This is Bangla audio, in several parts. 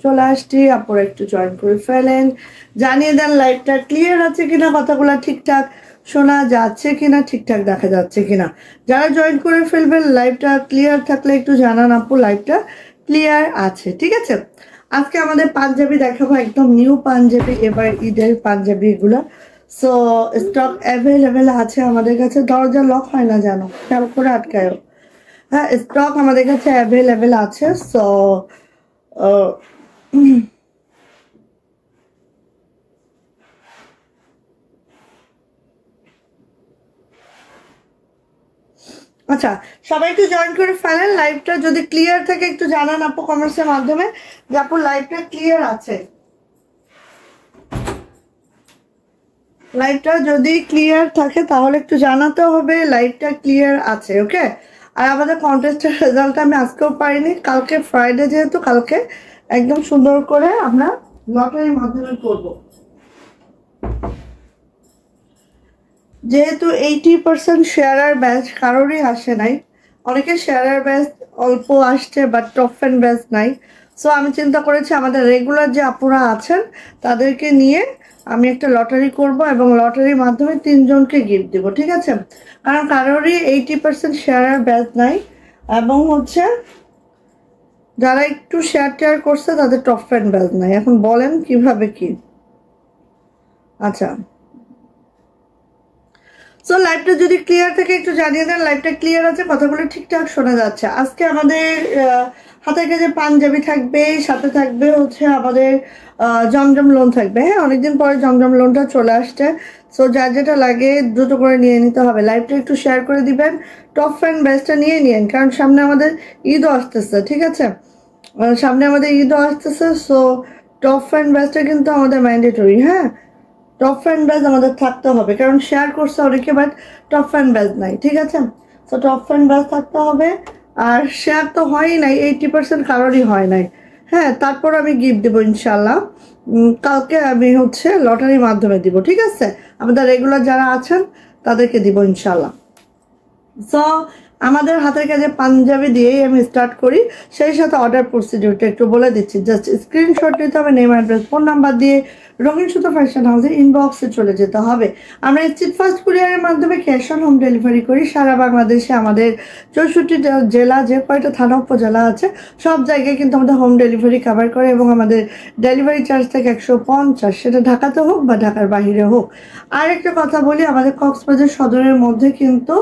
চলে আসছি, আপুর একটু জয়েন করে ফেলেন, জানিয়ে দেন লাইভটা ক্লিয়ার আছে কিনা, কথাগুলো ঠিকঠাক শোনা যাচ্ছে কিনা, ঠিকঠাক দেখা যাচ্ছে কিনা। যারা জয়েন করে ফেলবেন লাইভটা ক্লিয়ার থাকলে একটু জানান আপু লাইভটা ক্লিয়ার আছে। ঠিক আছে, আজকে আমাদের পাঞ্জাবি দেখাবো, একদম নিউ পাঞ্জাবি, এবার ঈদের পাঞ্জাবি এগুলো। সো স্টক অ্যাভেলেবেল আছে আমাদের কাছে। দরজা লক হয় না জানো, খেয়াল করে আটকায়ও। হ্যাঁ, স্টক আমাদের কাছে অ্যাভেলেবেল আছে। সো আচ্ছা, সবাই একটু জয়েন করে ফেলেন। লাইভটা যদি ক্লিয়ার থাকে একটু জানান আপু কমেন্টসের মাধ্যমে যে আপু লাইভটা ক্লিয়ার আছে। লাইভটা যদি ক্লিয়ার থাকে তাহলে একটু জানাতে হবে লাইভটা ক্লিয়ার আছে। ওকে, আর আমাদের কন্টেস্টের রেজাল্ট আমি আজকেও পাইনি, কালকে ফ্রাইডে যেহেতু কালকে একদম সুন্দর করে আমরা লটারির মাধ্যমে করব। যেহেতু 80% শেয়ারার ব্যাচ কারোরই আসে নাই, অনেকে শেয়ারার ব্যাচ অল্প আসছে বাট টপ ফ্যান ব্যাচ নাই। সো আমি চিন্তা করেছি আমাদের রেগুলার যে আপুরা আছেন তাদেরকে নিয়ে আমি একটা লটারি করব এবং লটারির মাধ্যমে 3 জনকে গিফট দেবো। ঠিক আছে, কারণ কারোরই 80% শেয়ারার ব্যাচ নাই এবং হচ্ছে যারা একটু শেয়ার টেয়ার করছে তাদের টপ ফ্যান ব্যাচ নাই। এখন বলেন কিভাবে কি। আচ্ছা, সো লাইভটা যদি ক্লিয়ার থাকে একটু জানিয়ে দেন লাইভটা ক্লিয়ার আছে, কথাগুলো ঠিকঠাক শোনা যাচ্ছে। আজকে আমাদের হাতের কাছে পাঞ্জাবি থাকবে, সাথে থাকবে হচ্ছে আমাদের জমজম লোন থাকবে। হ্যাঁ, অনেকদিন পরে জমজম লোনটা চলে আসছে। সো যার যেটা লাগে দ্রুত করে নিয়ে নিতে হবে। লাইভটা একটু শেয়ার করে দিবেন, টপ ফ্যান ব্যাচটা নিয়ে নিন, কারণ সামনে আমাদের ঈদও আসতেছে। ঠিক আছে, সামনে আমাদের ঈদও আসতেছে। সো টপ ফ্যান ব্যাচটা কিন্তু আমাদের ম্যান্ডেটরি। হ্যাঁ, টপ ফ্যান ব্যাচ আমাদের থাকতে হবে, কারণ শেয়ার করছে অনেকে বাট টপ ফ্যান ব্যাচ নাই। ঠিক আছে, তো টপ ফ্যান ব্যাচ থাকতে হবে। আর শেয়ার তো হয়ই নাই, 80% কারোরই হয় নাই। হ্যাঁ, তারপর আমি গিফট দেবো ইনশাল্লাহ। কালকে আমি হচ্ছে লটারির মাধ্যমে দিব। ঠিক আছে, আমাদের রেগুলার যারা আছেন তাদেরকে দিব ইনশাল্লাহ। সো আমাদের হাতের কাছে পাঞ্জাবি দিয়েই আমি স্টার্ট করি, সেই সাথে অর্ডার প্রসিডিউরটা একটু বলে দিচ্ছি। জাস্ট স্ক্রিনশট নিতে হবে, নেম অ্যাড্রেস ফোন নাম্বার দিয়ে রঙিন সুতো ফ্যাশন হাউসের ইনবক্সে চলে যেতে হবে। আমরা স্ট্রিট ফাস্ট কুরিয়ারের মাধ্যমে ক্যাশ অন হোম ডেলিভারি করি সারা বাংলাদেশে। আমাদের 64 জেলা, যে কয়টা থানা উপজেলা আছে সব জায়গায় কিন্তু আমাদের হোম ডেলিভারি কভার করে এবং আমাদের ডেলিভারি চার্জ থাকে 150, সেটা ঢাকাতে হোক বা ঢাকার বাহিরে হোক। আর একটা কথা বলি, আমাদের কক্সবাজার সদরের মধ্যে কিন্তু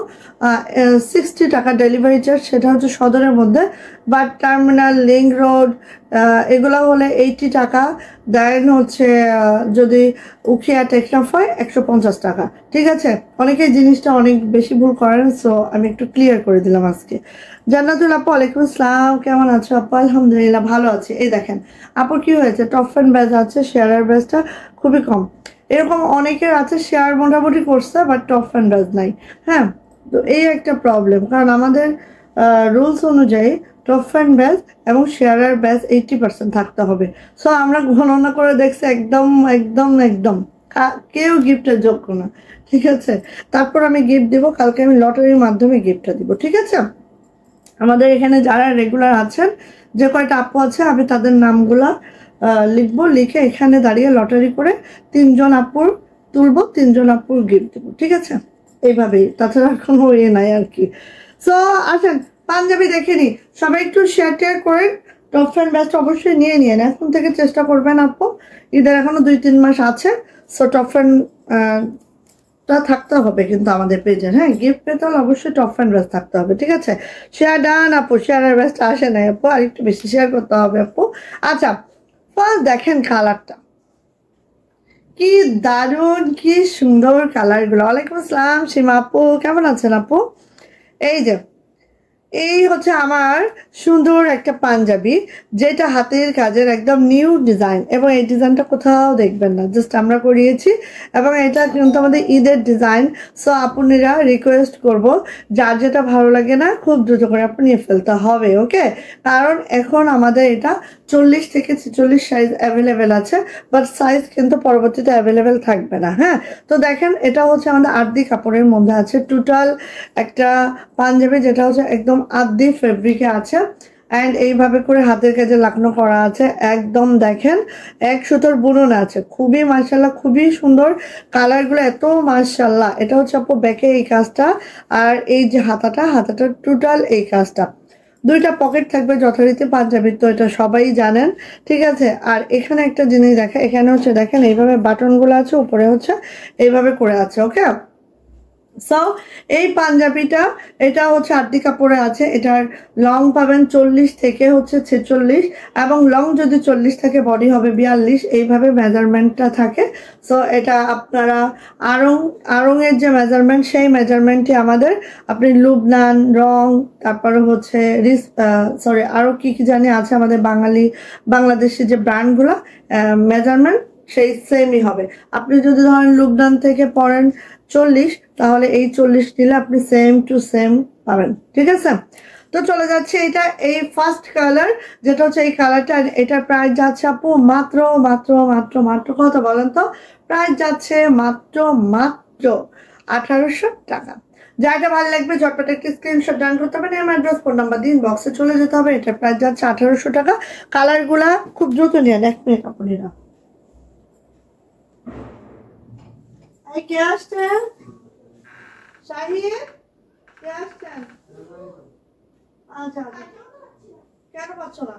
60 টাকা ডেলিভারি চার্জ, সেটা হচ্ছে সদরের মধ্যে। বাট টার্মিনাল, লিংক রোড এগুলো হলে 80 টাকা। দেন হচ্ছে যদি উখিয়া টেকনাফ হয় 150 টাকা। ঠিক আছে, অনেকে জিনিসটা অনেক বেশি ভুল করেন, সো আমি একটু ক্লিয়ার করে দিলাম আজকে। জান্নাতুল আপু ওয়ালাইকুম আসসালাম, কেমন আছো আপু? আলহামদুলিল্লাহ ভালো আছি। এই দেখেন আপুর কি হয়েছে, টপ ফ্যান ব্যাচ আছে, শেয়ারের ব্যাচটা খুবই কম। এরকম অনেকের আছে শেয়ার মোটামুটি করছে বাট টপ ফ্যান ব্যাচ নাই। হ্যাঁ, তো এই একটা প্রবলেম, কারণ আমাদের রুলস অনুযায়ী টপ ফ্যান ব্যাচ এবং শেয়ারের ব্যাচ 80% থাকতে হবে। সো আমরা গণনা করে দেখছি একদম একদম একদম কেউ গিফটের যোগ্য না। ঠিক আছে, তারপর আমি গিফট দিব, কালকে আমি লটারির মাধ্যমে গিফটটা দিব। ঠিক আছে, আমাদের এখানে যারা রেগুলার আছেন, যে কয়টা আপু আছে আমি তাদের নামগুলা লিখবো, লিখে এখানে দাঁড়িয়ে লটারি করে 3 জন আপুর তুলবো, 3 জন আপুর গিফট দেবো। ঠিক আছে, এইভাবেই, তাছাড়া কোনো ইয়ে নাই আর কি। সো আসেন পাঞ্জাবি দেখে নি, সবাই একটু শেয়ার টেয়ার করেন। টপ ফ্যান ব্যাচটা অবশ্যই নিয়ে নিন, এখন থেকে চেষ্টা করবেন আপু, ঈদের এখনো 2-3 মাস আছে। সো টপ ফ্যান টা থাকতে হবে কিন্তু আমাদের পেজে। হ্যাঁ, গিফট পেতে হলে অবশ্যই টপ ফ্যান ব্যাচ থাকতে হবে। ঠিক আছে, শেয়ার ডান আপু, শেয়ারের ব্যাচটা আসে নাই আপু, আর একটু বেশি শেয়ার করতে হবে আপু। আচ্ছা, ফার্স্ট দেখেন কালারটা কি দারুণ, কি সুন্দর কালারগুলো। ওয়ালাইকুম আসসালাম সীমা আপু, কেমন আছেন আপু? এই যে এই হচ্ছে আমার সুন্দর একটা পাঞ্জাবি, যেটা হাতের কাজের একদম নিউ ডিজাইন, এবং এই ডিজাইনটা কোথাও দেখবেন না, জাস্ট আমরা করিয়েছি। এবং এটা কিন্তু আমাদের ঈদের ডিজাইন। সো আপনারা রিকোয়েস্ট করব, যার যেটা ভালো লাগে না খুব দ্রুত করে আপনি নিয়ে ফেলতে হবে। ওকে, কারণ এখন আমাদের এটা 40 থেকে 46 সাইজ অ্যাভেলেবেল আছে, বাট সাইজ কিন্তু পরবর্তীতে অ্যাভেলেবেল থাকবে না। হ্যাঁ, তো দেখেন এটা হচ্ছে আমাদের আদি কাপড়ের মধ্যে আছে টোটাল একটা পাঞ্জাবি, যেটা হচ্ছে একদম আদি ফেব্রিকে আছে। অ্যান্ড এইভাবে করে হাতের কাজে লাগানো করা আছে, একদম দেখেন এক সুতোর বুনন আছে, খুবই মাশাআল্লাহ খুবই সুন্দর, কালারগুলো এত মাশাআল্লাহ। এটা হচ্ছে আপু ব্যাকে এই কাজটা, আর এই যে হাতাটা টোটাল এই কাজটা। দুইটা পকেট থাকবে যথারীতি পাঞ্জাবির, তো এটা সবাই জানেন, ঠিক আছে। আর এখানে একটা জিনিস দেখেন, এখানে হচ্ছে দেখেন এইভাবে বাটনগুলো আছে, উপরে হচ্ছে এইভাবে করে আছে, ওকে। সো এই পাঞ্জাবিটা এটা হচ্ছে আরতি কাপড়ে আছে, এটার লং পাবেন 40 থেকে হচ্ছে 46, এবং লং যদি 40 থাকে বডি হবে 42, এইভাবে মেজারমেন্টটা থাকে। সো এটা আপনারা আড়ংয়ের যে মেজারমেন্ট সেই মেজারমেন্টই আমাদের, আপনি লুবনান রং, তারপরে হচ্ছে সরি আরও কি কি জানি আছে আমাদের বাংলাদেশি যে ব্র্যান্ডগুলো, মেজারমেন্ট সেই সেমই হবে। আপনি যদি ধরেন লুবনান থেকে পড়েন 40, তাহলে এই 40 নিলে আপনি সেম টু সেম পাবেন, ঠিক আছে। তো চলে যাচ্ছে এটা এই ফার্স্ট কালার, যেটা হচ্ছে এই কালারটা, এটার প্রাইস যাচ্ছে আপু মাত্র মাত্র মাত্র মাত্র কত বলেন তো? প্রাইস যাচ্ছে মাত্র মাত্র 1800 টাকা। যাটা ভালো লাগবে ঝটপট একটি স্ক্রিনশট ডান করতে হবে, নেম অ্যাড্রেস ফোন নাম্বার দিন বক্সে চলে যেতে হবে। এটার প্রাইস যাচ্ছে 1800 টাকা। কালারগুলা খুব দ্রুত নিয়ে 1 মিনিট আপনারা। এই কে আসছেন? শাহিদ কে আসছেন? আচ্ছা আচ্ছা, কেন পাচ্ছ না?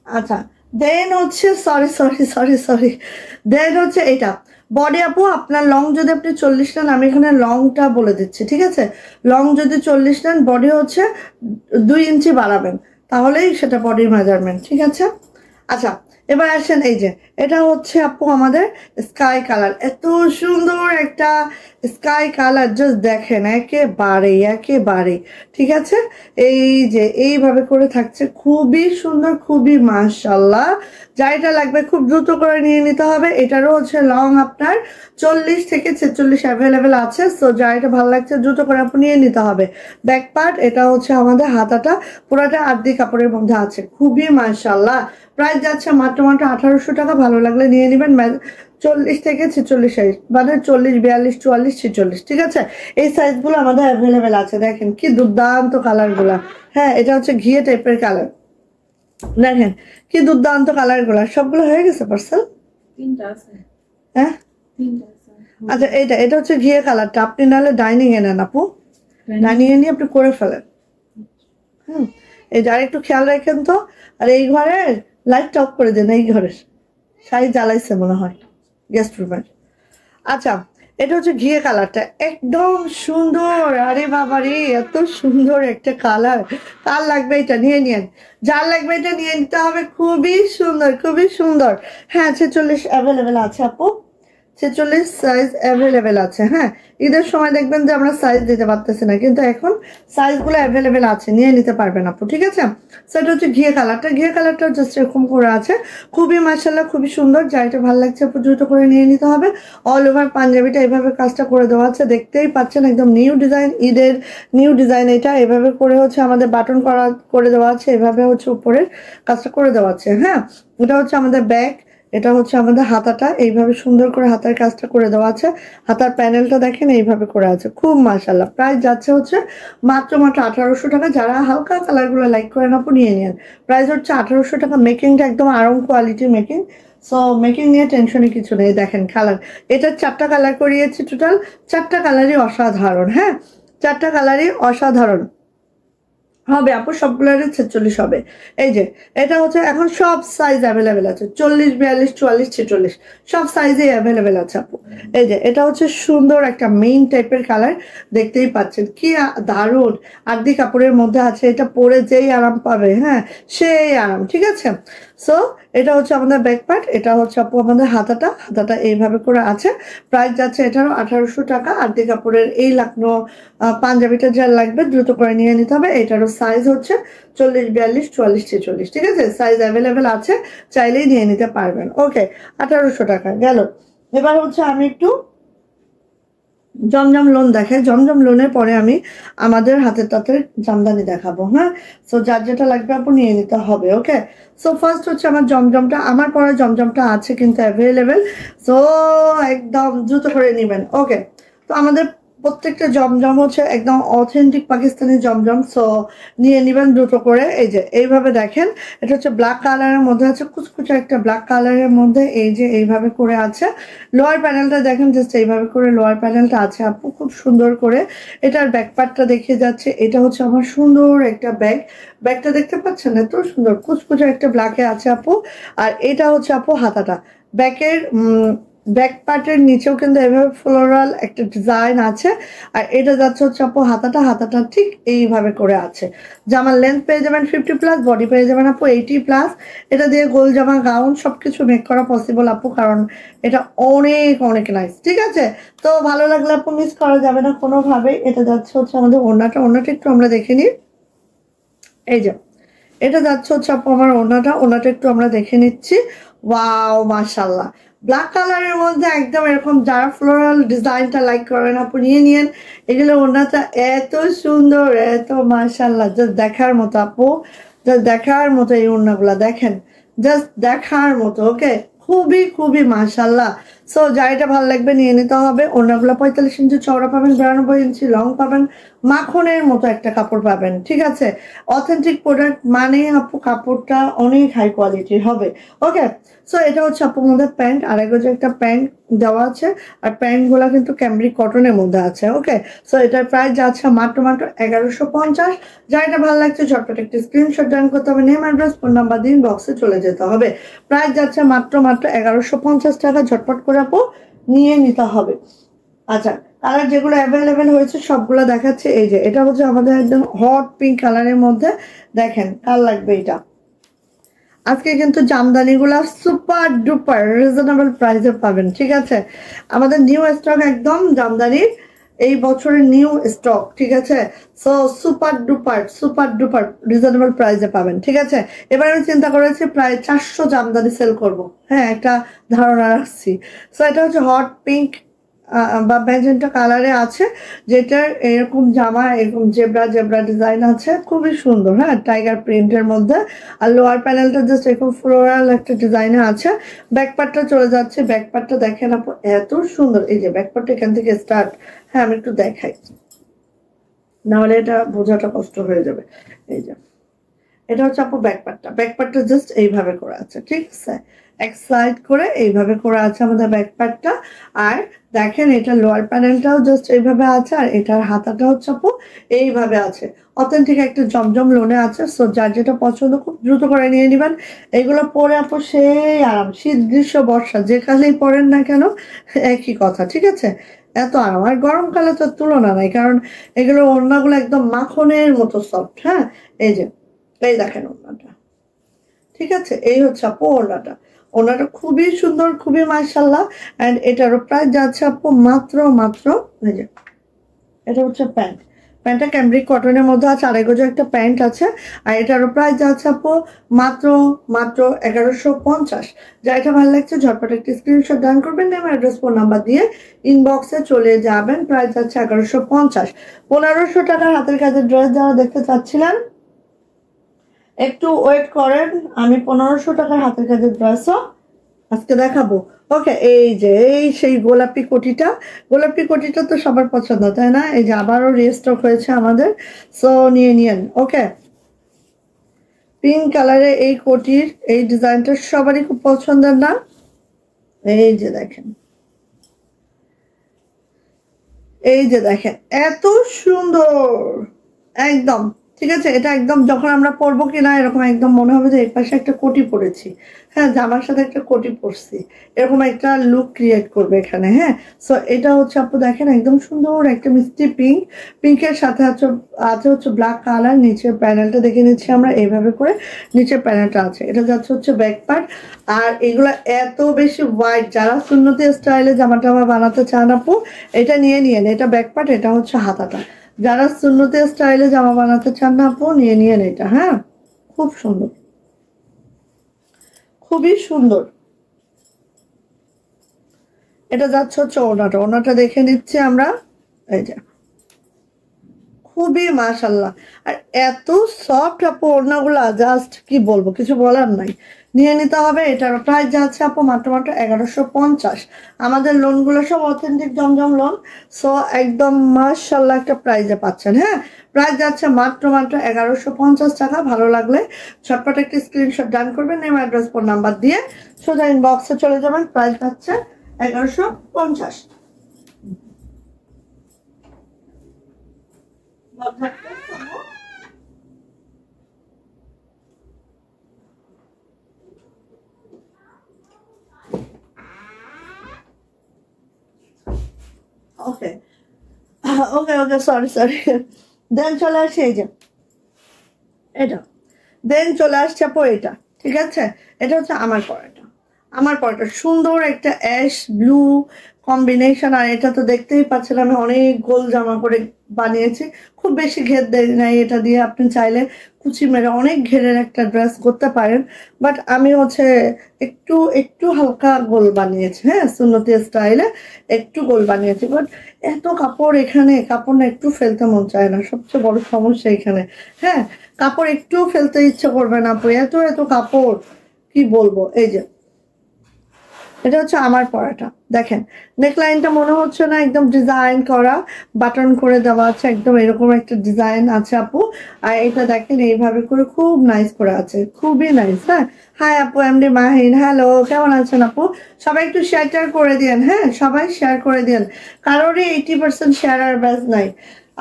আচ্ছা, দেন হচ্ছে সরি দেন হচ্ছে এটা বডি আপু আপনার লং যদি আপনি 40 নেন, আমি এখানে লংটা বলে দিচ্ছি, ঠিক আছে। লং যদি 40 নেন, বডি হচ্ছে 2 ইঞ্চি বাড়াবেন, তাহলেই সেটা বডির মেজারমেন্ট, ঠিক আছে। আচ্ছা, এবার আসেন এই যে এটা হচ্ছে আপু আমাদের স্কাই কালার, এত সুন্দর একটা স্কাই কালার, জাস্ট দেখেন একেবারে ঠিক আছে। এই যে এইভাবে করে থাকছে, খুবই সুন্দর, খুবই মাশাআল্লাহ। যাইটা লাগবে খুব দ্রুত করে নিয়ে নিতে হবে। এটারও হচ্ছে লং আপনার 40 থেকে 46 অ্যাভেলেবেল আছে। সো যাইটা ভালো লাগছে দ্রুত করে আপনি নিয়ে নিতে হবে। ব্যাক পার্ট, এটা হচ্ছে আমাদের হাতাটা পুরাটা আরতি কাপড়ের মধ্যে আছে, খুবই মাশাআল্লাহ। প্রাইস যাচ্ছে মাত্র 1800 টাকা। ভালো লাগলে নিয়ে নেবেন। 40 থেকে 46 সাইজ, মানে 40, 42, 44, 46, ঠিক আছে। এই সাইজগুলো আমাদের অ্যাভেলেবেল আছে। দেখেন কি দুর্দান্ত কালারগুলা। হ্যাঁ, এটা হচ্ছে ঘিয়ে টাইপের কালার, দেখেন কি দুর্দান্ত কালারগুলা। সবগুলো হয়ে গেছে পার্সেল? 3টা আছে। হ্যাঁ 3টা আছে। আচ্ছা, এটা হচ্ছে ঘিয়ে কালারটা। আপনি নাহলে ডাইনিং এ নেন আপু, ডাইনিং এ নিয়ে আপনি করে ফেলেন। এই যে আরেকটু খেয়াল রাখেন তো। আর এই ঘরের লাইটটা অফ করে দেন, এই ঘরের শাড়ি জ্বালাইছে মনে হয় গেস্ট রুমের। আচ্ছা, এটা হচ্ছে ঘিয়ে কালারটা, একদম সুন্দর। আরে বাবারে, এত সুন্দর একটা কালার। কার লাগবে এটা নিয়ে নিন, যার লাগবে এটা নিয়ে নিতে হবে। খুবই সুন্দর, খুবই সুন্দর। হ্যাঁ, 46 অ্যাভেলেবেল আছে আপু, 46 সাইজ অ্যাভেলেবেল আছে। হ্যাঁ, ঈদের সময় দেখবেন যে আমরা সাইজ দিতে পারতেছি না, কিন্তু এখন সাইজগুলো অ্যাভেলেবেল আছে, নিয়ে নিতে পারবেন আপু, ঠিক আছে। সেটা হচ্ছে ঘিয়ে কালারটা জাস্ট এরকম করে আছে, খুবই মাশাআল্লাহ, খুবই সুন্দর। যাইটা ভালো লাগছে আপু দ্রুত করে নিয়ে নিতে হবে। অল ওভার পাঞ্জাবিটা এইভাবে কাজটা করে দেওয়া আছে, দেখতেই পাচ্ছেন একদম নিউ ডিজাইন, ঈদের নিউ ডিজাইন। এটা এভাবে করে হচ্ছে আমাদের বাটন করে দেওয়া আছে, এভাবে হচ্ছে উপরের কাজটা করে দেওয়া আছে। হ্যাঁ, এটা হচ্ছে আমাদের ব্যাক, এটা হচ্ছে আমাদের হাতাটা, এইভাবে সুন্দর করে হাতার কাজটা করে দেওয়া আছে। হাতার প্যানেলটা দেখেন এইভাবে করে আছে, খুব মাশাআল্লাহ। প্রাইস যাচ্ছে হচ্ছে মাত্র 1800 টাকা। যারা হালকা কালারগুলো লাইক করেন আপু নিয়ে নেন। প্রাইস হচ্ছে 1800 টাকা। মেকিংটা একদম আরাম কোয়ালিটির মেকিং, সো মেকিং নিয়ে টেনশনে কিছু নেই। দেখেন কালার, এটা 4টা কালার করিয়েছি টোটাল, 4টা কালারই অসাধারণ। হ্যাঁ, 4টা কালারই অসাধারণ। হবে আপু, সবগুলোরই 46 হবে। এই যে এটা হচ্ছে এখন সব সাইজ অ্যাভেলেবেল আছে, 40, 42, 44, 46 সব সাইজে অ্যাভেলেবেল আছে আপু। এই যে এটা হচ্ছে সুন্দর একটা মেইন টাইপের কালার, দেখতেই পাচ্ছেন কি দারুণ। আরদি কাপড়ের মধ্যে আছে, এটা পরে যেই আরাম পাবে, হ্যাঁ সেই আরাম, ঠিক আছে। সো এটা হচ্ছে আমাদের ব্যাক পার্ট, এটা হচ্ছে আপু আমাদের হাতাটা এইভাবে করে আছে। প্রাইস যাচ্ছে এটারও 1800 টাকা। আরদি কাপড়ের এই লাকনো পাঞ্জাবিটা যা লাগবে দ্রুত করে নিয়ে নিতে হবে। এটারও সাইজ হচ্ছে 40, 42, 44, 46, ঠিক আছে, সাইজ অ্যাভেলেবেল আছে, চাইলেই নিয়ে নিতে পারবেন। ওকে, 1800 টাকা গেল। এবার হচ্ছে আমি একটু জমজম লোন দেখাই। জমজম লোনের পরে আমি আমাদের হাতের তাঁতের জামদানি দেখাবো, হ্যাঁ। সো যার যেটা লাগবে আপু নিয়ে নিতে হবে। ওকে, সো ফার্স্ট হচ্ছে আমার জমজমটা, আমার পরে জমজমটা আছে কিন্তু অ্যাভেলেবেল, সো একদম দ্রুত করে নেবেন। ওকে, তো আমাদের প্রত্যেকটা জমজম হচ্ছে একদম অথেন্টিক পাকিস্তানি জমজম, সো নিয়ে নেবেন দ্রুত করে। এই যে এইভাবে দেখেন, এটা হচ্ছে ব্ল্যাক কালারের মধ্যে আছে, কুচকুচে একটা ব্ল্যাক কালারের মধ্যে এই যে এইভাবে করে আছে। লোয়ার প্যানেলটা দেখেন, জাস্ট এইভাবে করে লোয়ার প্যানেলটা আছে আপু, খুব সুন্দর করে। এটার ব্যাক পার্টটা দেখিয়ে যাচ্ছে, এটা হচ্ছে আমার সুন্দর একটা ব্যাগটা দেখতে পাচ্ছেন, এত সুন্দর কুচকুচে একটা ব্ল্যাকে আছে আপু। আর এটা হচ্ছে আপু হাতাটা, ব্যাকের ব্যাক পার্টের নিচেও কিন্তু এভাবে ফ্লোরাল একটা ডিজাইন আছে। আর এটা যাচ্ছে হচ্ছে আপু হাতাটা ঠিক এইভাবে করে আছে। জামার লেন্থ পেয়ে যাবেন 50+, বডি পেয়ে যাবেন আপু 80+। এটা দিয়ে গোল জামা, গাউন সবকিছু মেক করা পসিবল আপু, কারণ এটা অনেক অনেক নাইস, ঠিক আছে। তো ভালো লাগলে আপু মিস করা যাবে না কোনোভাবে। এটা যাচ্ছে হচ্ছে আমাদের ওড়নাটা একটু আমরা দেখে নিই। এই যে এটা যাচ্ছে হচ্ছে আপু আমার ওড়নাটা একটু আমরা দেখে নিচ্ছি। ওয়াও, মাশাল্লাহ, ব্ল্যাক কালারের মধ্যে একদম এরকম যারা ফ্লোরাল ডিজাইনটা লাইক করেন আপু নিয়ে নিয়েন। এগুলো ওড়নাটা এত সুন্দর, এত মাশাল্লাহ, জাস্ট দেখার মতো আপু, জাস্ট দেখার মতো। এই ওড়নাগুলা দেখেন, জাস্ট দেখার মতো। ওকে, খুবই খুবই মাশাল্লাহ। সো যার এটা ভালো লাগবে নিয়ে নিতে হবে। ওড়নাগুলো 45 ইঞ্চি চওড়া পাবেন, 92 ইঞ্চি লং পাবেন, মাখনের মতো একটা কাপড় পাবেন, ঠিক আছে। অথেন্টিক প্রোডাক্ট মানে আপু কাপড়টা অনেক হাই কোয়ালিটির হবে। ওকে, সো এটা হচ্ছে আপু আমাদের প্যান্ট, আর যে একটা প্যান্ট দেওয়া আছে, আর প্যান্ট গুলা কিন্তু ক্যামব্রিক কটনের মধ্যে আছে। ওকে, সো এটার প্রাইস যাচ্ছে মাত্র 1150। যা এটা ভালো লাগছে ঝটপট একটি স্ক্রিনশট ডান করতে হবে, নেম অ্যাড্রেস ফোন নাম্বার দিন বক্সে চলে যেতে হবে। প্রাইস যাচ্ছে মাত্র 1150 টাকা, ঝটপট করে আপু নিয়ে নিতে হবে। আচ্ছা, কালার যেগুলো অ্যাভেলেবেল হয়েছে সবগুলো দেখাচ্ছে। এই যে এটা হচ্ছে আমাদের একদম হট পিঙ্ক কালারের মধ্যে, দেখেন কার লাগবে এটা। আজকে কিন্তু জামদানিগুলা সুপার ডুপার রিজনেবল প্রাইসে পাবেন, ঠিক আছে। আমাদের নিউ স্টক একদম জামদানির, এই বছরের নিউ স্টক, ঠিক আছে। সো সুপার ডুপার রিজনেবল প্রাইসে পাবেন, ঠিক আছে। এবার আমি চিন্তা করেছি প্রায় 400 জামদানি সেল করব, হ্যাঁ একটা ধারণা রাখছি। সো এটা হচ্ছে হট পিঙ্ক বা ম্যাজেন্টা কালারে আছে, যেটার এরকম জামা এরকম জেব্রা ডিজাইন আছে, খুবই সুন্দর, হ্যাঁ টাইগার প্রিন্টের মধ্যে। আর লোয়ার প্যানেলটা জাস্ট এরকম ফ্লোরাল একটা ডিজাইনে আছে। ব্যাকপার্টটা চলে যাচ্ছে, ব্যাকপার্টটা দেখেন আপু এত সুন্দর। এই যে ব্যাকপার্টটা এখান থেকে স্টার্ট, হ্যাঁ আমি একটু দেখাই, নাহলে এটা বোঝাটা কষ্ট হয়ে যাবে। এই যে এটা হচ্ছে আপু ব্যাকপার্টটা জাস্ট এইভাবে করা আছে, ঠিক আছে, এক সাইড করে এইভাবে করা আছে আমাদের ব্যাকপার্টটা। আর দেখেন এটা লোয়ার প্যানেলটাও জাস্ট এইভাবে আছে, আর এটার হাতাটা হচ্ছে আপু এইভাবে আছে। অথেন্টিক একটা জমজম লোনে আছে। সো যার যেটা পছন্দ খুব দ্রুত করে নিয়ে নিবেন। এগুলো পরে আপু সেই আরাম, শীত গ্রীষ্ম বর্ষা যে কালেই পরেন না কেন একই কথা, ঠিক আছে, এত আরাম। আর গরমকালে তো তুলনা নাই, কারণ এগুলো ওড়নাগুলো একদম মাখনের মতো সফট, হ্যাঁ। এই যে এই দেখেন ওড়নাটা, ঠিক আছে, এই হচ্ছে আপু ওড়নাটা খুবই সুন্দর, খুবই মাশাআল্লাহ। এন্ড এটারও প্রাইস যাচ্ছে আপু মাত্র এই যে এটা হচ্ছে প্যান্টটা ক্যামব্রিক কটনের মধ্যে আছে, আড়াই গজ একটা প্যান্ট আছে। আর এটারও প্রাইস যাচ্ছে আপু মাত্র 1150। যা এটা ভালো লাগছে ঝটপট একটি স্ক্রিনশট ডান করবেন, নেম অ্যাড্রেস ফোন নাম্বার দিয়ে ইনবক্সে চলে যাবেন। প্রাইস যাচ্ছে 1150। 1500 টাকার হাতের কাজের ড্রেস যারা দেখতে চাচ্ছিলেন একটু ওয়েট করেন, আমি 1500 টাকার হাতের কাজের ড্রেসও আজকে দেখাবো। ওকে, এই যে এই সেই গোলাপি কোটিটা তো সবার পছন্দ, তাই না। এই যে আবারও রিস্টক হয়েছে আমাদের, সো নিয়ে নিয়েন। ওকে, পিঙ্ক কালারে এই কোটির এই ডিজাইনটা সবারই খুব পছন্দের না। এই যে দেখেন, এত সুন্দর, একদম ঠিক আছে, এটা একদম যখন আমরা পরবো কিনা এরকম একদম মনে হবে যে এই পাশে একটা কোটি পরেছি, হ্যাঁ জামার সাথে একটা কোটি পরছি, এরকম একটা লুক ক্রিয়েট করবে এখানে। হ্যাঁ, সো এটা হচ্ছে আপু দেখেন একদম সুন্দর একটা মিষ্টি পিঙ্ক, পিঙ্কের সাথে আছে হচ্ছে ব্ল্যাক কালার। নিচের প্যানেলটা দেখে নিচ্ছি আমরা এইভাবে করে, নিচের প্যানেলটা আছে, এটা যাচ্ছে হচ্ছে ব্যাক পার্ট। আর এগুলো এত বেশি হোয়াইট, যারা সুন্নতি স্টাইলে জামা টামা বানাতে চান আপু এটা নিয়ে নিয়েন, এটা ব্যাক পার্ট, এটা হচ্ছে হাতাটা। যারা সুন্নতি স্টাইলে জামা বানাতে চান না আপু নিয়ে নিয়েন এটা। হ্যাঁ, খুব সুন্দর, খুবই সুন্দর। এটা যাচ্ছে হচ্ছে ওড়নাটা, ওড়নাটা দেখে নিচ্ছি আমরা। এই যে খুবই মাশাল্লাহ, আর এত সফট আপু ওড়নাগুলা, জাস্ট কি বলবো, কিছু বলার নাই, নিয়ে নিতে হবে। এটার প্রাইস যাচ্ছে আপু মাত্র মাত্র 1150। আমাদের লোনগুলো সব অথেন্টিক জমজম লোন, সো একদম মাশাল্লাহ একটা প্রাইজে পাচ্ছেন। হ্যাঁ, প্রাইস যাচ্ছে মাত্র মাত্র 1150 টাকা। ভালো লাগলে ঝটপট একটি স্ক্রিনশট ডান করবেন, নেম অ্যাড্রেস ফোন নাম্বার দিয়ে সোজা ইনবক্সে চলে যাবেন। প্রাইস যাচ্ছে 1150। ওকে ওকে ওকে, সরি। দেন চলে আসছে এই যে এটা, দেন চলে আসছে আপু এটা। ঠিক আছে, এটা হচ্ছে আমার পরাটা সুন্দর একটা অ্যাশ ব্লু কম্বিনেশন। আর এটা তো দেখতেই পাচ্ছেন আমি অনেক গোল জামা করে বানিয়েছি, খুব বেশি ঘের দেয় নাই। এটা দিয়ে আপনি চাইলে কুচি মেরে অনেক ঘেরের একটা ড্রেস করতে পারেন, বাট আমি হচ্ছে একটু একটু হালকা গোল বানিয়েছি। হ্যাঁ, সুন্নতি স্টাইলে একটু গোল বানিয়েছি, বাট এত কাপড় এখানে, কাপড় না একটু ফেলতে মন চায় না, সবচেয়ে বড় সমস্যা এখানে। হ্যাঁ, কাপড় একটু ফেলতে ইচ্ছে করবে না আপু, এত এত কাপড়, কি বলবো। এই যে এটা হচ্ছে আমার পরাটা, দেখেন নেকলাইনটা মনে হচ্ছে না একদম ডিজাইন করা, বাটন করে দেওয়া আছে, একদম এরকম একটা ডিজাইন আছে আপু। আর এটা দেখেন এইভাবে করে খুব নাইস করে আছে, খুবই নাইস। হ্যাঁ, হাই আপু, এমডি মাহিন, হ্যালো, কেমন আছেন আপু? সবাই একটু শেয়ার করে দিন। হ্যাঁ, সবাই শেয়ার করে দিন, কারোরই 80% শেয়ার আর ব্যাস নাই।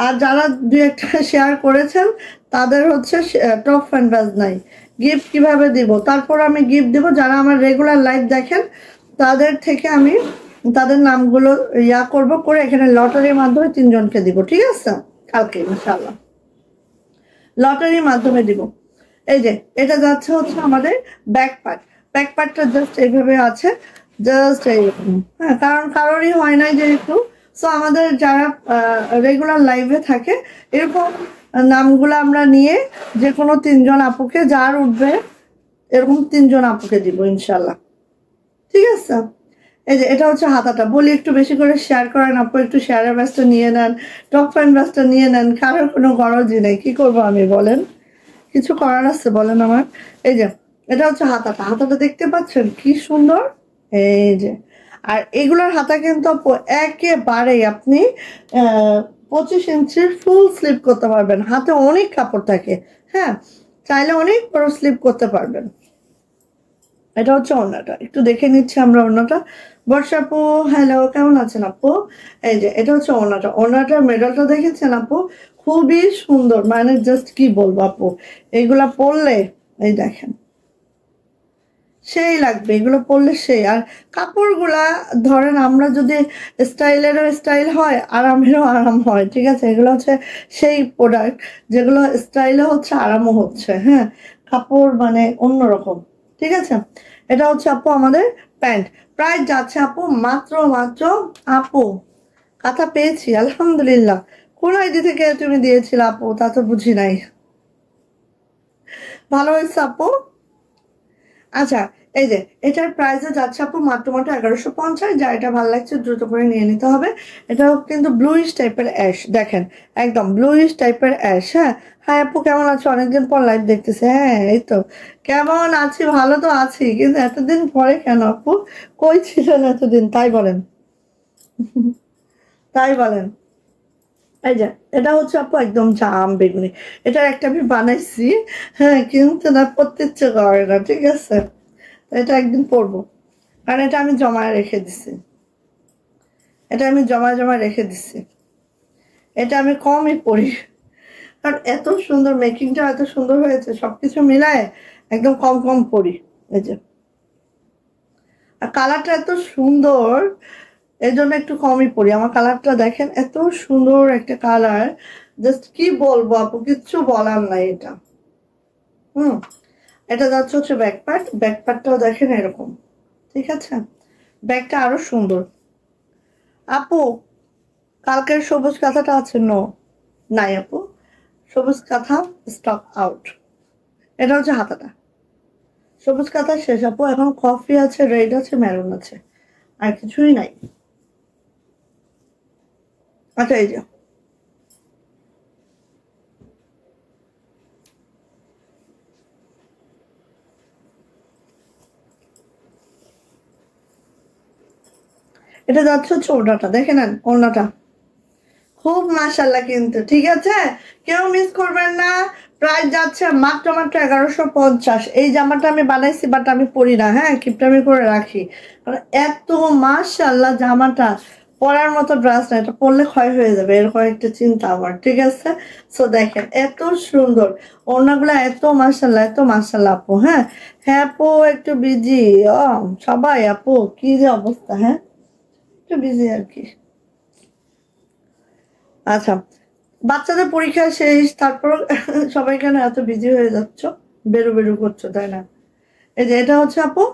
আর যারা দু একটা শেয়ার করেছেন তাদের হচ্ছে টপ ফ্যান ব্যাস নাই। গিফট কিভাবে দিব? তারপর আমি গিফট দিব যারা আমার রেগুলার লাইভ দেখেন, তাদের থেকে আমি তাদের নামগুলো করে এখানে লটারির মাধ্যমে 3 জনকে দিব। ঠিক আছে, কালকে ইনশাআল্লাহ লটারির মাধ্যমে দিব। এই যে এটা যাচ্ছে হচ্ছে আমাদের ব্যাক পার্টটা জাস্ট এইভাবে আছে, জাস্ট এইরকম। হ্যাঁ, কারণ কারোরই হয় নাই যেহেতু, সো আমাদের যারা রেগুলার লাইভে থাকে এরকম নামগুলো আমরা নিয়ে যে কোনো 3 জন আপুকে, যার উঠবে এরকম 3 জন আপুকে দিব ইনশাল্লাহ। ঠিক আছে, এই যে এটা হচ্ছে হাতাটা। বলি একটু বেশি করে শেয়ার করেন আপু, একটু শেয়ারের ব্যাসটা নিয়ে নেন, টপ ফ্যান ব্যাসটা নিয়ে নেন, কারোর কোনো গরজই নেই। কি করবো আমি বলেন, কিছু করার আছে বলেন আমার। এই যে এটা হচ্ছে হাতাটা দেখতে পাচ্ছেন কি সুন্দর, এই যে। আর এগুলোর হাতা কিন্তু আপু একেবারেই আপনি 25 ইঞ্চির ফুল স্লিপ করতে পারবেন, হাতে অনেক কাপড় থাকে। হ্যাঁ, চাইলে অনেক বড় স্লিপ করতে পারবেন। এটা হচ্ছে ওড়নাটা, একটু দেখে নিচ্ছি আমরা ওড়নাটা। বর্ষা আপু, হ্যালো, কেমন আছেন আপু? এই যে এটা হচ্ছে ওড়নাটার মেডেলটা দেখেছেন আপু, খুবই সুন্দর, মানে জাস্ট কি বলবো আপু, এইগুলা পরলে এই দেখেন সেই লাগবে, এগুলো পরলে সেই। আর কাপড়গুলা ধরেন আমরা যদি স্টাইলেরও স্টাইল হয়, আরামেরও আরাম হয়। ঠিক আছে, এগুলো হচ্ছে সেই প্রোডাক্ট যেগুলো স্টাইলও হচ্ছে, আরামও হচ্ছে। হ্যাঁ, কাপড় মানে অন্যরকম। ঠিক আছে, এটা হচ্ছে আপু আমাদের প্যান্ট। প্রাইস যাচ্ছে আপু মাত্র আপু কাঁথা পেয়েছি আলহামদুলিল্লাহ। কোন আইডি থেকে তুমি দিয়েছিলে আপু, তা তো বুঝি নাই। ভালো হয়েছে আপু। আচ্ছা, এই যে এটার প্রাইসে যাচ্ছে আপু মাত্র 1150। যা এটা ভালো লাগছে দ্রুত করে নিয়ে নিতে হবে। এটাও কিন্তু ব্লুইশ টাইপের অ্যাশ, দেখেন একদম ব্লুইশ টাইপের অ্যাশ। হ্যাঁ, হাই আপু, কেমন আছো? অনেকদিন পর লাইভ দেখতেছে। হ্যাঁ, এই তো কেমন আছি, ভালো তো আছি, কিন্তু এতদিন পরে কেন আপু, কই ছিলেন এতদিন? তাই বলেন। এই যে এটা হচ্ছে আপু একদম জাম বেগুনি, এটার একটা আমি বানাইছি। হ্যাঁ, কিন্তু না পড়তে ইচ্ছে করে না। ঠিক আছে, এটা একদিন পরবো, কারণ এটা আমি জমায় রেখে দিছি। এটা আমি কমই পড়ি, কারণ এত সুন্দর মেকিংটা এত সুন্দর হয়েছে, সবকিছু মিলায় একদম কম কম পরি। এই যে আর কালারটা এত সুন্দর, এই জন্য একটু কমই পরি। আমার কালারটা দেখেন, এত সুন্দর একটা কালার, জাস্ট কি বলবো আপু, কিচ্ছু বলার নাই এটা। এটা যাচ্ছে হচ্ছে ব্যাক পার্ট, ব্যাক পার্টটাও দেখেন এরকম, ঠিক আছে? ব্যাগটা আরো সুন্দর। আপু কালকের সবুজ কাঁথাটা আছে? নো, নাই আপু, সবুজ কাঁথা স্টক আউট। এটা হচ্ছে হাতাটা, সবুজ কাঁথা শেষ আপু। এখন কফি আছে, রেড আছে, মেরুন আছে, আর কিছুই নাই। আচ্ছা এই যে এটা যাচ্ছে হচ্ছে ওড়নাটা, দেখে নেন ওড়নাটা খুব মাশাল্লাহ কিন্তু, ঠিক আছে? কেউ মিস করবেন না। প্রাইস যাচ্ছে মাত্র মাত্র 1150। এই জামাটা আমি বানাইছি, বাট আমি পরি না, হ্যাঁ, কিপটামি করে রাখি। কারণ এত মাশাল্লাহ জামাটা পরার মতো ড্রেস না, এটা পরলে ক্ষয় হয়ে যাবে, এরকম একটা চিন্তা আমার, ঠিক আছে? সো দেখেন এত সুন্দর ওড়নাগুলো, এত মাশাল্লাহ, এত মাশাল্লাহ আপু। হ্যাঁ হ্যাঁ আপু একটু বিজি, সবাই আপু কি যে অবস্থা, হ্যাঁ একটু বিজি আর কি। আচ্ছা, বাচ্চাদের পরীক্ষা শেষ, তারপর সবাই কেন এত বিজি হয়ে যাচ্ছ, বেরু বেরু করছো, তাই না? এই যে এটা হচ্ছে আপু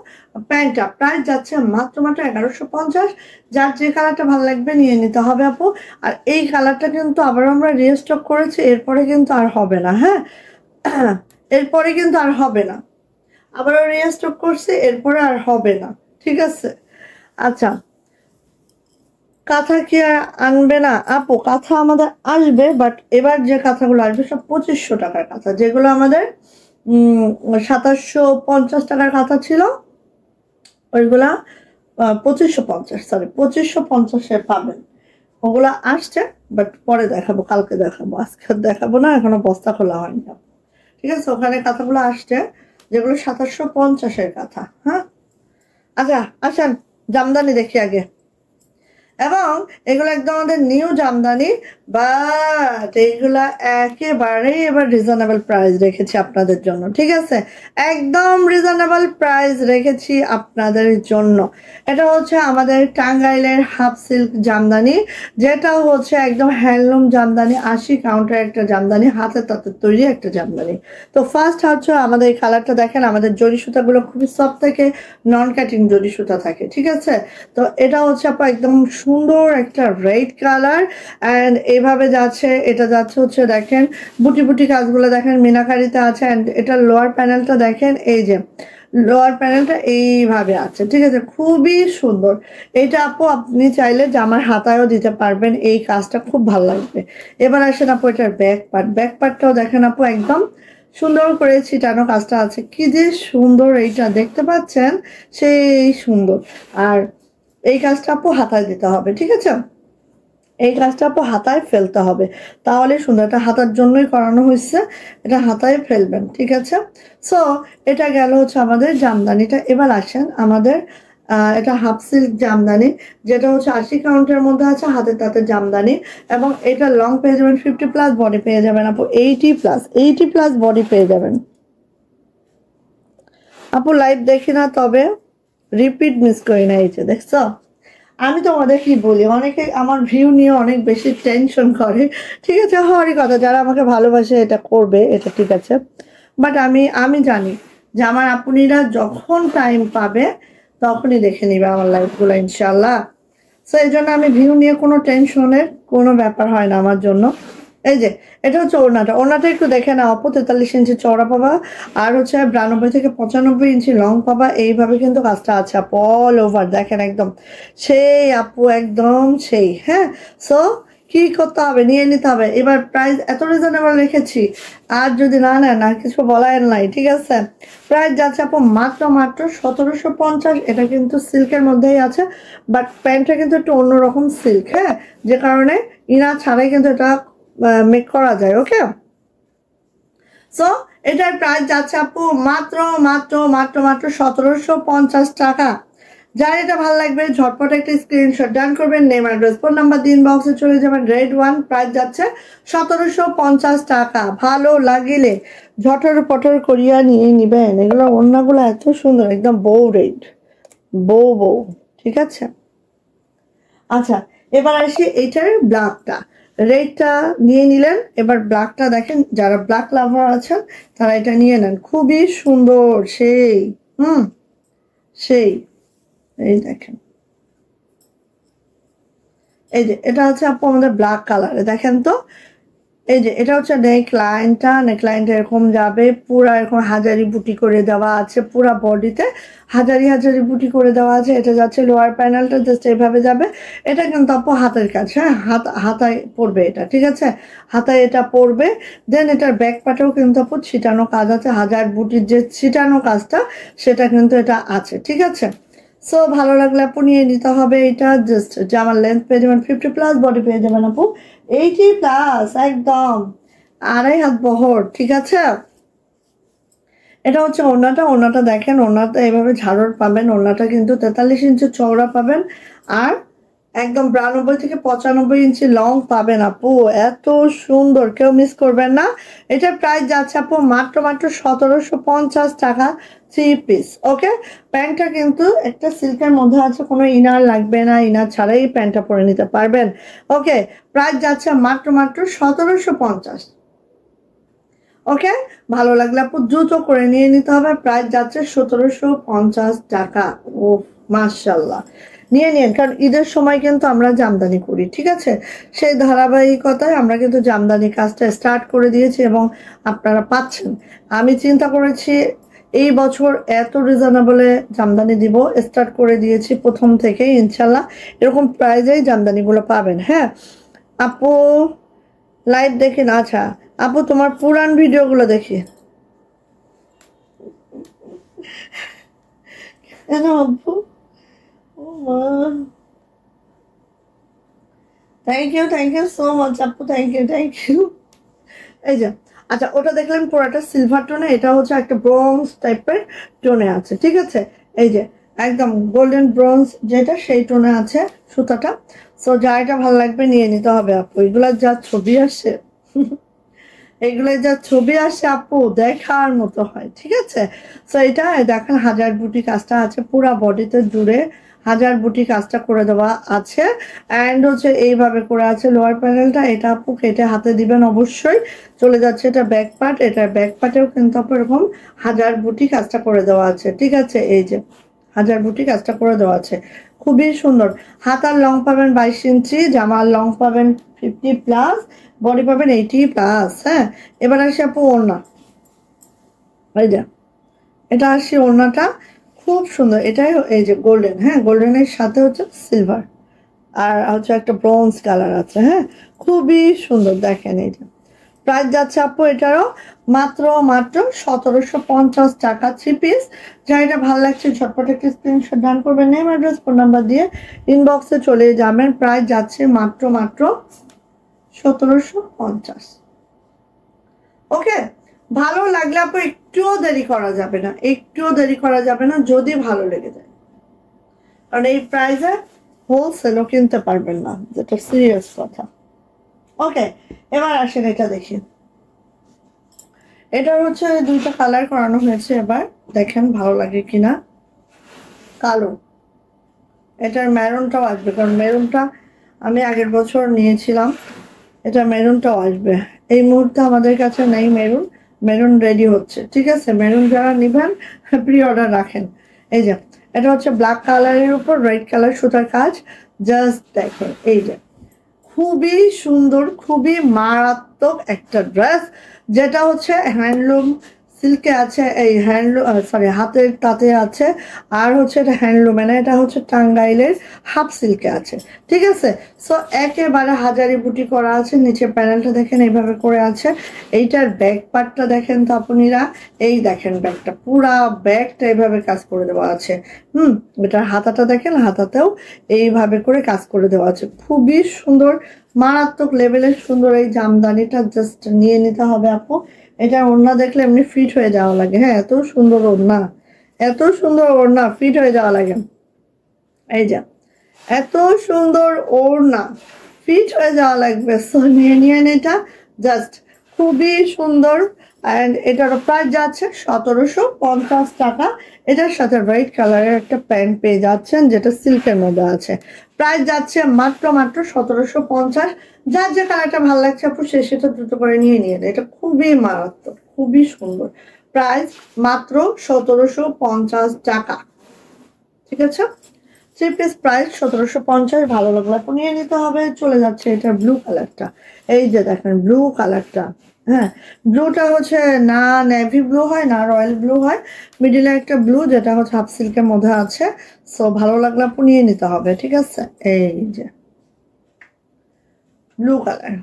প্যান্টটা, প্রাইস যাচ্ছে মাত্র মাত্র 1150। যার যে কালারটা ভালো লাগবে নিয়ে নিতে হবে আপু। আর এই কালারটা কিন্তু আবার আমরা রিস্টক করেছি, এরপরে কিন্তু আর হবে না, হ্যাঁ এরপরে কিন্তু আর হবে না, আবারও রিস্টক করছি, এরপরে আর হবে না, ঠিক আছে? আচ্ছা, কাঁথা কি আর আনবে না আপু? কাঁথা আমাদের আসবে, বাট এবার যে কাঁথাগুলো আসবে সব 2500 টাকার কাঁথা, যেগুলো আমাদের 2750 টাকার কাঁথা ছিল, ওইগুলা 2550, সরি 2550-এ পাবেন। ওগুলা আসছে, বাট পরে দেখাবো, কালকে দেখাবো, আজকে আর দেখাবো না, এখনো বস্তা খোলা হয়নি, ঠিক আছে? ওখানে কাঁথাগুলো আসছে যেগুলো 2750-এর কাঁথা। হ্যাঁ আচ্ছা আসেন, জামদানি দেখি আগে। এবং এগুলো একদম আমাদের নিউ জামদানি, বাট এইগুলা একেবারে এবার রিজনেবল প্রাইস রেখেছি আপনাদের জন্য, ঠিক আছে? একদম রিজনেবল প্রাইস রেখেছি আপনাদের জন্য। এটা হচ্ছে আমাদের টাঙ্গাইলের হাফ সিল্ক জামদানি, যেটা হচ্ছে একদম হ্যান্ডলুম জামদানি, 80 কাউন্টার একটা জামদানি, হাতে তাতে তৈরি একটা জামদানি। তো ফার্স্ট হচ্ছে আমাদের এই কালারটা দেখেন, আমাদের জরি সুতাগুলো খুবই সফট থাকে, নন কাটিং জরি সুতা থাকে, ঠিক আছে? তো এটা হচ্ছে আপা একদম সুন্দর একটা রেড কালার, অ্যান্ড এইভাবে যাচ্ছে, এটা যাচ্ছে হচ্ছে দেখেন বুটি বুটি কাজগুলো দেখেন মিনাকারিতে আছে। অ্যান্ড এটা লোয়ার প্যানেলটা দেখেন, এই যে লোয়ার প্যানেলটা এইভাবে আছে, ঠিক আছে? খুবই সুন্দর। এটা আপু আপনি চাইলে জামার হাতায়ও দিতে পারবেন, এই কাজটা খুব ভালো লাগবে। এবার আসেন আপু এটার ব্যাক পার্ট, ব্যাক পার্টটাও দেখেন আপু একদম সুন্দর করে ছিটানো কাজটা আছে, কি যে সুন্দর, এইটা দেখতে পাচ্ছেন, সেই সুন্দর। আর এই কাজটা আপু হাতায় দিতে হবে, ঠিক আছে? এই কাজটা আপু হাতায় ফেলতে হবে, তাহলে সুন্দর। এটা হাতার জন্যই করানো হয়েছে, এটা হাতায় ফেলবেন, ঠিক আছে? সো এটা গেল হচ্ছে আমাদের জামদানিটা। এবার আসেন আমাদের এটা হাফ সিল্ক জামদানি, যেটা হচ্ছে 80 কাউন্টের মধ্যে আছে, হাতে তাতে জামদানি। এবং এটা লং পেয়ে যাবেন 50+ বডি পেয়ে যাবেন আপু, 80+ বডি পেয়ে যাবেন আপু। লাইভ দেখি না, তবে রিপিট মিস করি না। এই যে দেখছো, আমি তোমাদের কি বলি, অনেকে আমার ভিউ নিয়ে অনেক বেশি টেনশন করে, ঠিক আছে? হওয়ারই কথা, যারা আমাকে ভালোবাসে এটা করবে, এটা ঠিক আছে। বাট আমি আমি জানি যে আমার আপুনিরা যখন টাইম পাবে তখনই দেখে নিবে আমার লাইফগুলো, ইনশাল্লাহ। সো এই জন্য আমি ভিউ নিয়ে কোনো টেনশনের কোনো ব্যাপার হয় না আমার জন্য। এই যে এটা হচ্ছে ওড়নাটা, ওড়নাটা একটু দেখে না আপু, 43 ইঞ্চি চওড়া পাবা, আর হচ্ছে 92 থেকে 95 ইঞ্চি লং পাবা। এইভাবে কিন্তু কাজটা আছে আপু, অল ওভার দেখেন একদম সেই আপু, একদম সেই। হ্যাঁ, সো কি করতে হবে, নিয়ে নিতে হবে। এবার প্রাইস এত রিজনেবল রেখেছি, আর যদি না নেন আর কিছু বলার নাই, ঠিক আছে? প্রাইস যাচ্ছে আপু মাত্র মাত্র 1750। এটা কিন্তু সিল্কের মধ্যেই আছে, বাট প্যান্টটা কিন্তু একটু অন্যরকম সিল্ক, হ্যাঁ, যে কারণে ইনা ছাড়াই কিন্তু এটা মেক করা যায়, ওকে? সো এটার প্রাইস যাচ্ছে আপু মাত্র মাত্র মাত্র মাত্র 1750 টাকা। যার এটা ভালো লাগবে ঝটপট একটা স্ক্রিনশট ডান করবেন, নেম অ্যাড্রেস ফোন নাম্বার দিন, বক্সে চলে যাবেন। রেড 1 প্রাইস যাচ্ছে 1750 টাকা। ভালো লাগিলে ঝটর পটর করিয়া নিয়ে নিবেন। এগুলো ওড়নাগুলো এত সুন্দর, একদম বউ রেড, বউ, ঠিক আছে। আচ্ছা, এবার আসি এইটার ব্ল্যাকটা। রেডটা নিয়ে নিলেন, এবার ব্ল্যাকটা দেখেন, যারা ব্ল্যাক লাভার আছেন তারা এটা নিয়ে নেন, খুবই সুন্দর, সেই সেই এই দেখেন, এই যে এটা হচ্ছে আপু আমাদের ব্ল্যাক কালারে, দেখেন তো। এই যে এটা হচ্ছে নেকলাইনটা এরকম যাবে, পুরা এরকম হাজারি বুটি করে দেওয়া আছে, পুরা বডিতে হাজারি বুটি করে দেওয়া আছে। এটা যাচ্ছে লোয়ার প্যানেলটা জাস্ট এইভাবে যাবে। এটা কিন্তু আপু হাতের কাজ, হ্যাঁ, হাতায় পড়বে এটা, ঠিক আছে, হাতায় এটা পড়বে। দেন এটার ব্যাক পাটেও কিন্তু আপু ছিটানো কাজ আছে, হাজার বুটির যে ছিটানো কাজটা সেটা কিন্তু এটা আছে, ঠিক আছে। সো ভালো লাগলে আপু নিয়ে নিতে হবে। এটা জাস্ট জামার লেন্থ পেয়ে যাবেন 50+, বডি পেয়ে যাবেন আপু 80+, একদম 2.5 হাত বহর, ঠিক আছে। এটা হচ্ছে ওড়নাটা দেখেন, ওড়নাটা এভাবে ঝাড়র পাবেন, ওড়নাটা কিন্তু 43 ইঞ্চি চওড়া পাবেন, আর একদম 92 থেকে 95 ইঞ্চি লং পাবেন আপু। এত সুন্দর, কেউ মিস করবেন না। এটার প্রাইস যাচ্ছে আপু মাত্র 1750 টাকা 3 পিস। ওকে, প্যান্টটা কিন্তু একটা সিল্কের মধ্যে আছে, কোনো ইনার লাগবে না, ইনার ছাড়াই প্যান্টটা পরে নিতে পারবেন। ওকে, প্রাইস যাচ্ছে মাত্র 1750। ওকে, ভালো লাগলে আপু দ্রুত করে নিয়ে নিতে হবে। প্রাইস যাচ্ছে 1750 টাকা। ও মাশাল্লাহ, নিয়ে নিন, কারণ ঈদের সময় কিন্তু আমরা জামদানি করি, ঠিক আছে। সেই ধারাবাহিকতায় আমরা কিন্তু জামদানি কাজটা স্টার্ট করে দিয়েছি এবং আপনারা পাচ্ছেন। আমি চিন্তা করেছি এই বছর এত রিজনেবলে জামদানি দিব, স্টার্ট করে দিয়েছি প্রথম থেকেই, ইনশাল্লাহ এরকম প্রাইজেই জামদানিগুলো পাবেন। হ্যাঁ আপু, লাইভ দেখেন। আচ্ছা আপু, তোমার পুরান ভিডিওগুলো দেখি কেন আপু? ও মা, থ্যাংক ইউ সো মাচ আপু, থ্যাংক ইউ। এই যে, আচ্ছা ওটা দেখলেন পুরোটা সিলভার টোনে, এটা হচ্ছে একটা ব্রোঞ্জ টাইপের টোনে আছে, ঠিক আছে। এই যে একদম গোল্ডেন ব্রোঞ্জ যেটা, সেই টোনে আছে সুতাটা। সো যা এটা ভালো লাগবে নিয়ে নিতে হবে আপু। এগুলার যা ছবি আসে এগুলো যা ছবি আসে আপু, দেখার মতো হয়, ঠিক আছে। সো এটা দেখেন হাজার বুটি কাজটা আছে পুরা বডিতে জুড়ে, হাজার বুটি কাজটা করে দেওয়া আছে। অ্যান্ড হচ্ছে এইভাবে করে আছে লোয়ার প্যানেলটা। এটা আপু কেটে হাতে দিবেন অবশ্যই। চলে যাচ্ছে এটা ব্যাক পার্ট, এটার ব্যাক পার্টেও কিন্তু আপু এরকম হাজার বুটি কাজটা করে দেওয়া আছে, ঠিক আছে। এই যে হাজার বুটি কাজটা করে দেওয়া আছে, খুবই সুন্দর। হাতার লং পাবেন 22 ইঞ্চি, জামার লং পাবেন 50+, বডি পাবেন 80+। হ্যাঁ, এবার আসি আপু ওড়না। এই যে এটা আসি ওড়নাটা, খুব সুন্দর। এটাই এই যে গোল্ডেন, হ্যাঁ, গোল্ডেনের সাথে হচ্ছে সিলভার, আর হচ্ছে একটা ব্রোঞ্জ কালার আছে। হ্যাঁ, খুবই সুন্দর, দেখেন। এই যে প্রাইস যাচ্ছে আপু এটারও মাত্র 1750 টাকা 3 পিস। যা এটা ভালো লাগছে ঝটপট একটা স্ক্রিনশট ডান করবেন, নেম অ্যাড্রেস ফোন নাম্বার দিয়ে ইনবক্সে চলে যাবেন। প্রাইস যাচ্ছে মাত্র 1750। ওকে, ভালো লাগলে আপু একটুও দেরি করা যাবে না, যদি ভালো লেগে যায়, কারণ এই প্রাইসে হোলসেলও কিনতে পারবেন না, যেটা সিরিয়াস কথা। ওকে, এবার আসেন এটা দেখি। এটা হচ্ছে দুইটা কালার করানো হয়েছে, এবার দেখেন ভালো লাগে কিনা। কালো, এটার মেরুনটাও আসবে, কারণ মেরুনটা আমি আগের বছর নিয়েছিলাম, এটা মেরুনটাও আসবে। এই মুহূর্তে আমাদের কাছে নেই মেরুন, মেরুন রেডি হচ্ছে, ঠিক আছে। মেরুন যারা নিবেন প্রি অর্ডার রাখেন। এই যে এটা হচ্ছে ব্ল্যাক কালারের উপর রেড কালার সুতার কাজ, জাস্ট দেখেন। এই যে খুবই সুন্দর, খুবই মারাত্মক একটা ড্রেস, যেটা হচ্ছে হ্যান্ডলুম সিল্কে আছে, এই হ্যান্ডলুম হাতের তাতে আছে, আর হচ্ছে এটা হ্যান্ডলুম, মানে এটা হচ্ছে টাঙ্গাইলের হাফ সিল্কে আছে, ঠিক আছে। সো একেবারে হাজারি বুটি করা আছে, নিচে প্যানেলটা দেখেন এইভাবে করে আছে। এইটার ব্যাক পার্টটা দেখেন তো আপনিরা, এই দেখেন ব্যাগটা, পুরা ব্যাগটা এইভাবে কাজ করে দেওয়া আছে। এটার হাতাটা দেখেন, হাতাতেও এইভাবে করে কাজ করে দেওয়া আছে, খুবই সুন্দর, মারাত্মক লেভেলের সুন্দর। এই জামদানিটা জাস্ট নিয়ে নিতে হবে আপু। এটা ওড়না দেখলে এমনি ফিট হয়ে যাওয়া লাগে, হ্যাঁ, এত সুন্দর ওড়না, ফিট হয়ে যাওয়া লাগে। এই যে এত সুন্দর ওড়না, ফিট হয়ে যাওয়া লাগবে। সো নিয়ে নিয়েন এটা, জাস্ট খুবই সুন্দর। অ্যান্ড এটারও প্রাইস যাচ্ছে 1750 টাকা। এটার সাথে হোয়াইট কালারের একটা প্যান্ট পেয়ে যাচ্ছেন যেটা সিল্কের মধ্যে আছে। প্রাইস যাচ্ছে মাত্র 1750। যার যে কালারটা ভালো লাগছে আপু সে সেটা দ্রুত করে নিয়ে নিয়ে নেয়। এটা খুবই মারাত্মক, খুবই সুন্দর। প্রাইস মাত্র 1750 টাকা। ঠিক আছে, থ্রি পিস প্রাইস 1750। ভালো লাগলে আপনি নিয়ে নিতে হবে। চলে যাচ্ছে এটা ব্লু কালারটা। এই যে দেখেন ব্লু কালারটা, হ্যাঁ ব্লুটা হচ্ছে না নেভি ব্লু হয় না রয়্যাল ব্লু হয়, মিডিলে একটা ব্লু যেটা হচ্ছে হাফ সিল্কের মধ্যে আছে। সো ভালো লাগলে আপনি নিয়ে নিতে হবে। ঠিক আছে, এই যে ব্লু কালার,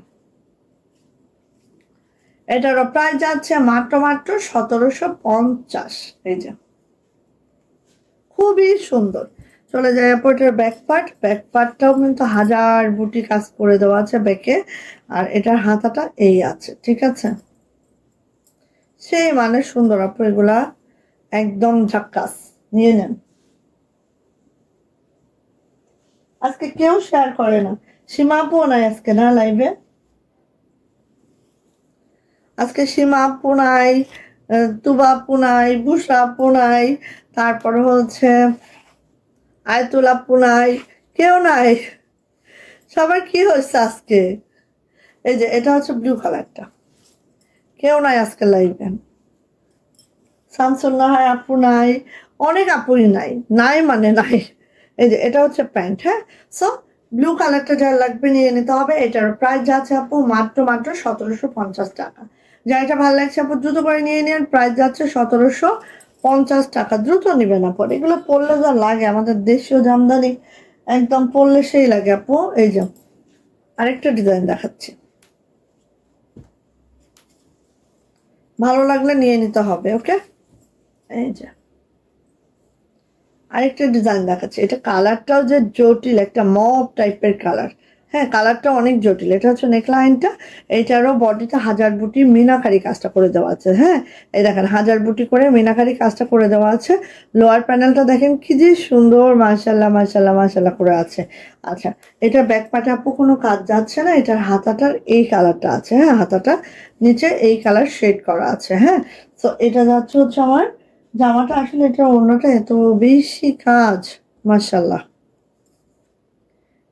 এটারও প্রাইস যাচ্ছে মাত্র 1750। এই যে খুবই সুন্দর। চলে যায় এয়ারপোর্টের ব্যাক পার্টটাও কিন্তু হাজার বুটি কাজ করে দেওয়া আছে ব্যাকে। আর এটার হাতাটা এই আছে। ঠিক আছে, সেই মানে সুন্দর আপু, এগুলা একদম ঝাক্কাস। নিয়ে নেন। আজকে কেউ শেয়ার করে না, সীমা আপুও নাই আজকে না লাইভে। আজকে সীমা আপু নাই, তুবা আপু নাই, বুসরা আপু নাই, তারপরে হচ্ছে আয়তুল আপু নাই, কেউ নাই। সবার কি হয়েছে আজকে? এই যে এটা হচ্ছে ব্লু কালারটা, কেউ নাই আজকে লাইভে। শামসুন্নাহার আপু নাই, অনেক আপুই নাই, নাই মানে নাই। এই যে এটা হচ্ছে প্যান্ট। হ্যাঁ, সো ব্লু কালারটা যার লাগবে নিয়ে নিতে হবে। এটার প্রাইস যাচ্ছে আপু মাত্র 1750 টাকা। যা এটা ভালো লাগছে আপু দ্রুত করে নিয়ে নিন। প্রাইস যাচ্ছে 1750 টাকা। দ্রুত নিবেন আপু, এগুলো পরলে যা লাগে আমাদের দেশীয় জামদানি, একদম পরলে সেই লাগে আপু। এই যে আরেকটা ডিজাইন দেখাচ্ছি, ভালো লাগলে নিয়ে নিতে হবে। ওকে, এই যে আরেকটা ডিজাইন দেখাচ্ছে। এটা কালারটাও যে জটিল, একটা মব টাইপের কালার। হ্যাঁ, কালারটা অনেক জটিল। এটা হচ্ছে নেকলাইনটা, এইটারও বডিতে হাজার বুটি মিনাকারি কাজটা করে দেওয়া আছে। হ্যাঁ, এই দেখেন হাজার বুটি করে মিনাকারি কাজটা করে দেওয়া আছে। লোয়ার প্যানেলটা দেখেন কি যে সুন্দর, মাশাল্লাহ মাশাল্লাহ মাশাল্লাহ করে আছে। আচ্ছা, এটা ব্যাক পার্টে আপু কোনো কাজ যাচ্ছে না। এটার হাতাটার এই কালারটা আছে। হ্যাঁ, হাতাটা নিচে এই কালার শেড করা আছে। হ্যাঁ, তো এটা যাচ্ছে হচ্ছে আমার জামাটা। আসলে এটা ওড়নাটা এত বেশি কাজ, মাশাল্লাহ।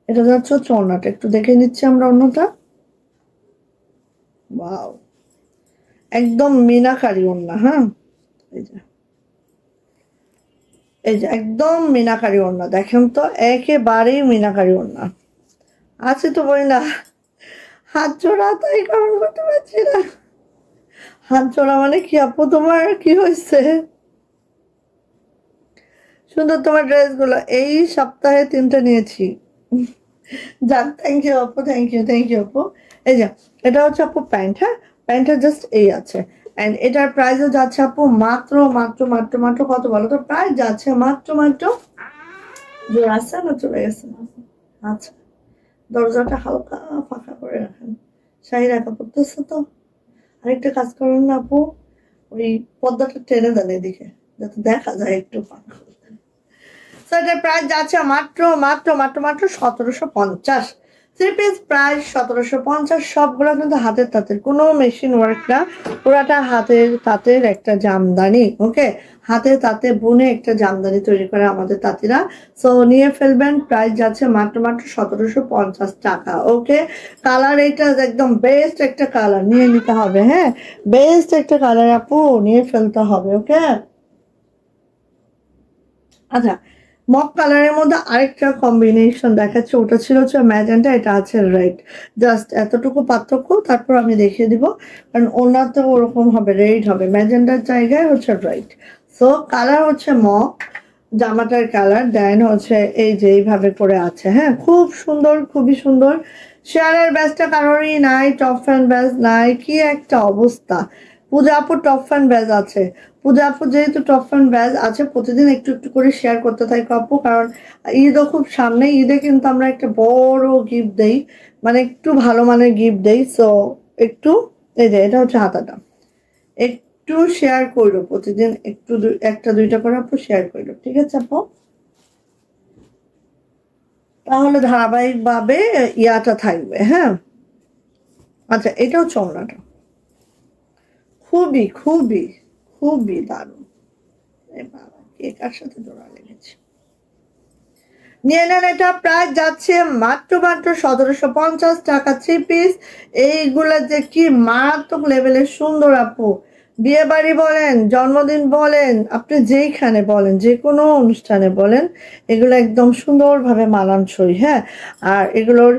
এটা যাচ্ছে হচ্ছে ওড়নাটা, একটু দেখে নিচ্ছি আমরা ওড়নাটা। ওয়াও, একদম মিনাকারি ওড়না। হ্যাঁ, এই যে এই যে একদম মিনাকারি ওড়না, দেখেন তো একেবারেই মিনাকারি ওড়না আছে। তো বই না, হাত জোড়া তাই কারণ করতে পারছি না। হাত জোড়া মানে কি আপু, তোমার কি হয়েছে? সুন্দর তোমার ড্রেসগুলো। এই সপ্তাহে 3টা নিয়েছি। যাক, থ্যাংক ইউ আপু, থ্যাংক ইউ আপু। এই যে এটা হচ্ছে আপু প্যান্ট। হ্যাঁ, প্যান্টের জাস্ট এই আছে। অ্যান্ড এটার প্রাইসও যাচ্ছে আপু মাত্র মাত্র মাত্র মাত্র কত বলো তো? প্রাইস যাচ্ছে মাত্র মাত্র, জোর আসছে না চলে গেছে? আচ্ছা, দরজাটা হালকা ফাঁকা করে রাখেন, শাড়ি রাখা পড়তেছে তো। আরেকটা কাজ করেন না আপু, ওই পর্দাটা টেনে দেন এদিকে যাতে দেখা যায় একটু ফাঁকা। সো এটার প্রাইস যাচ্ছে মাত্র মাত্র মাত্র মাত্র 1750। Three piece price 1750। সবগুলো কিন্তু হাতের তাঁতের, কোনো মেশিন ওয়ার্ক না, পুরাটা হাতের তাঁতের একটা জামদানি। ওকে, হাতে তাঁতে বুনে একটা জামদানি তৈরি করে আমাদের তাঁতিরা। সো নিয়ে ফেলবেন। প্রাইস যাচ্ছে মাত্র মাত্র 1750 টাকা। ওকে, কালার এটা একদম বেস্ট একটা কালার, নিয়ে নিতে হবে। হ্যাঁ, বেস্ট একটা কালার আপু, নিয়ে ফেলতে হবে। ওকে, আচ্ছা, মক কালারের মধ্যে আরেকটা কম্বিনেশন দেখাচ্ছে। ওটা ছিল হচ্ছে ম্যাজেন্টা, এটা আছে রেড। জাস্ট এতটুকু পার্থক্য, তারপর আমি দেখিয়ে দিব। কারণ ওনাতে ওরকম হবে, রেড হবে, ম্যাজেন্টার জায়গায় হচ্ছে রেড। সো কালার হচ্ছে মক, জামাটার কালার দেন হচ্ছে এই যে এইভাবে করে আছে। হ্যাঁ, খুব সুন্দর, খুবই সুন্দর। শেয়ারের ব্যাচটা কারোরই নাই, টপ ফ্যান ব্যাচ নাই, কি একটা অবস্থা। পূজা আপু টপ ফ্যান ব্যাচ আছে। পূজা আপু যেহেতু টপ ফ্যান ব্যাচ আছে, প্রতিদিন একটু একটু করে শেয়ার করতে থাকো আপু। কারণ ঈদও খুব সামনে, ঈদে কিন্তু আমরা একটা বড় গিফট দেই, মানে একটু ভালো মানের গিফট দেই। সো একটু, এই যে এটা হচ্ছে হাতাটা, একটু শেয়ার করলো প্রতিদিন, একটু একটা দুইটা করে আপু শেয়ার করলো। ঠিক আছে আপু, তাহলে ধারাবাহিকভাবে ইয়াটা থাকবে। হ্যাঁ, আচ্ছা, এটাও চওড়াটা খুবই খুবই খুবই দারুণ। এ বাবা, কে কার সাথে জোড়া লেগেছে। নিয়ে নেন, এটা প্রায় যাচ্ছে মাত্র মাত্র 1750 টাকা 3 পিস। এইগুলা যে কি মারাত্মক লেভেলের সুন্দর আপু, বিয়ে বাড়ি বলেন, জন্মদিন বলেন, আপনি যেইখানে বলেন, যে কোনো অনুষ্ঠানে বলেন, এগুলো একদম সুন্দরভাবে মানানসই। হ্যাঁ, আর এগুলোর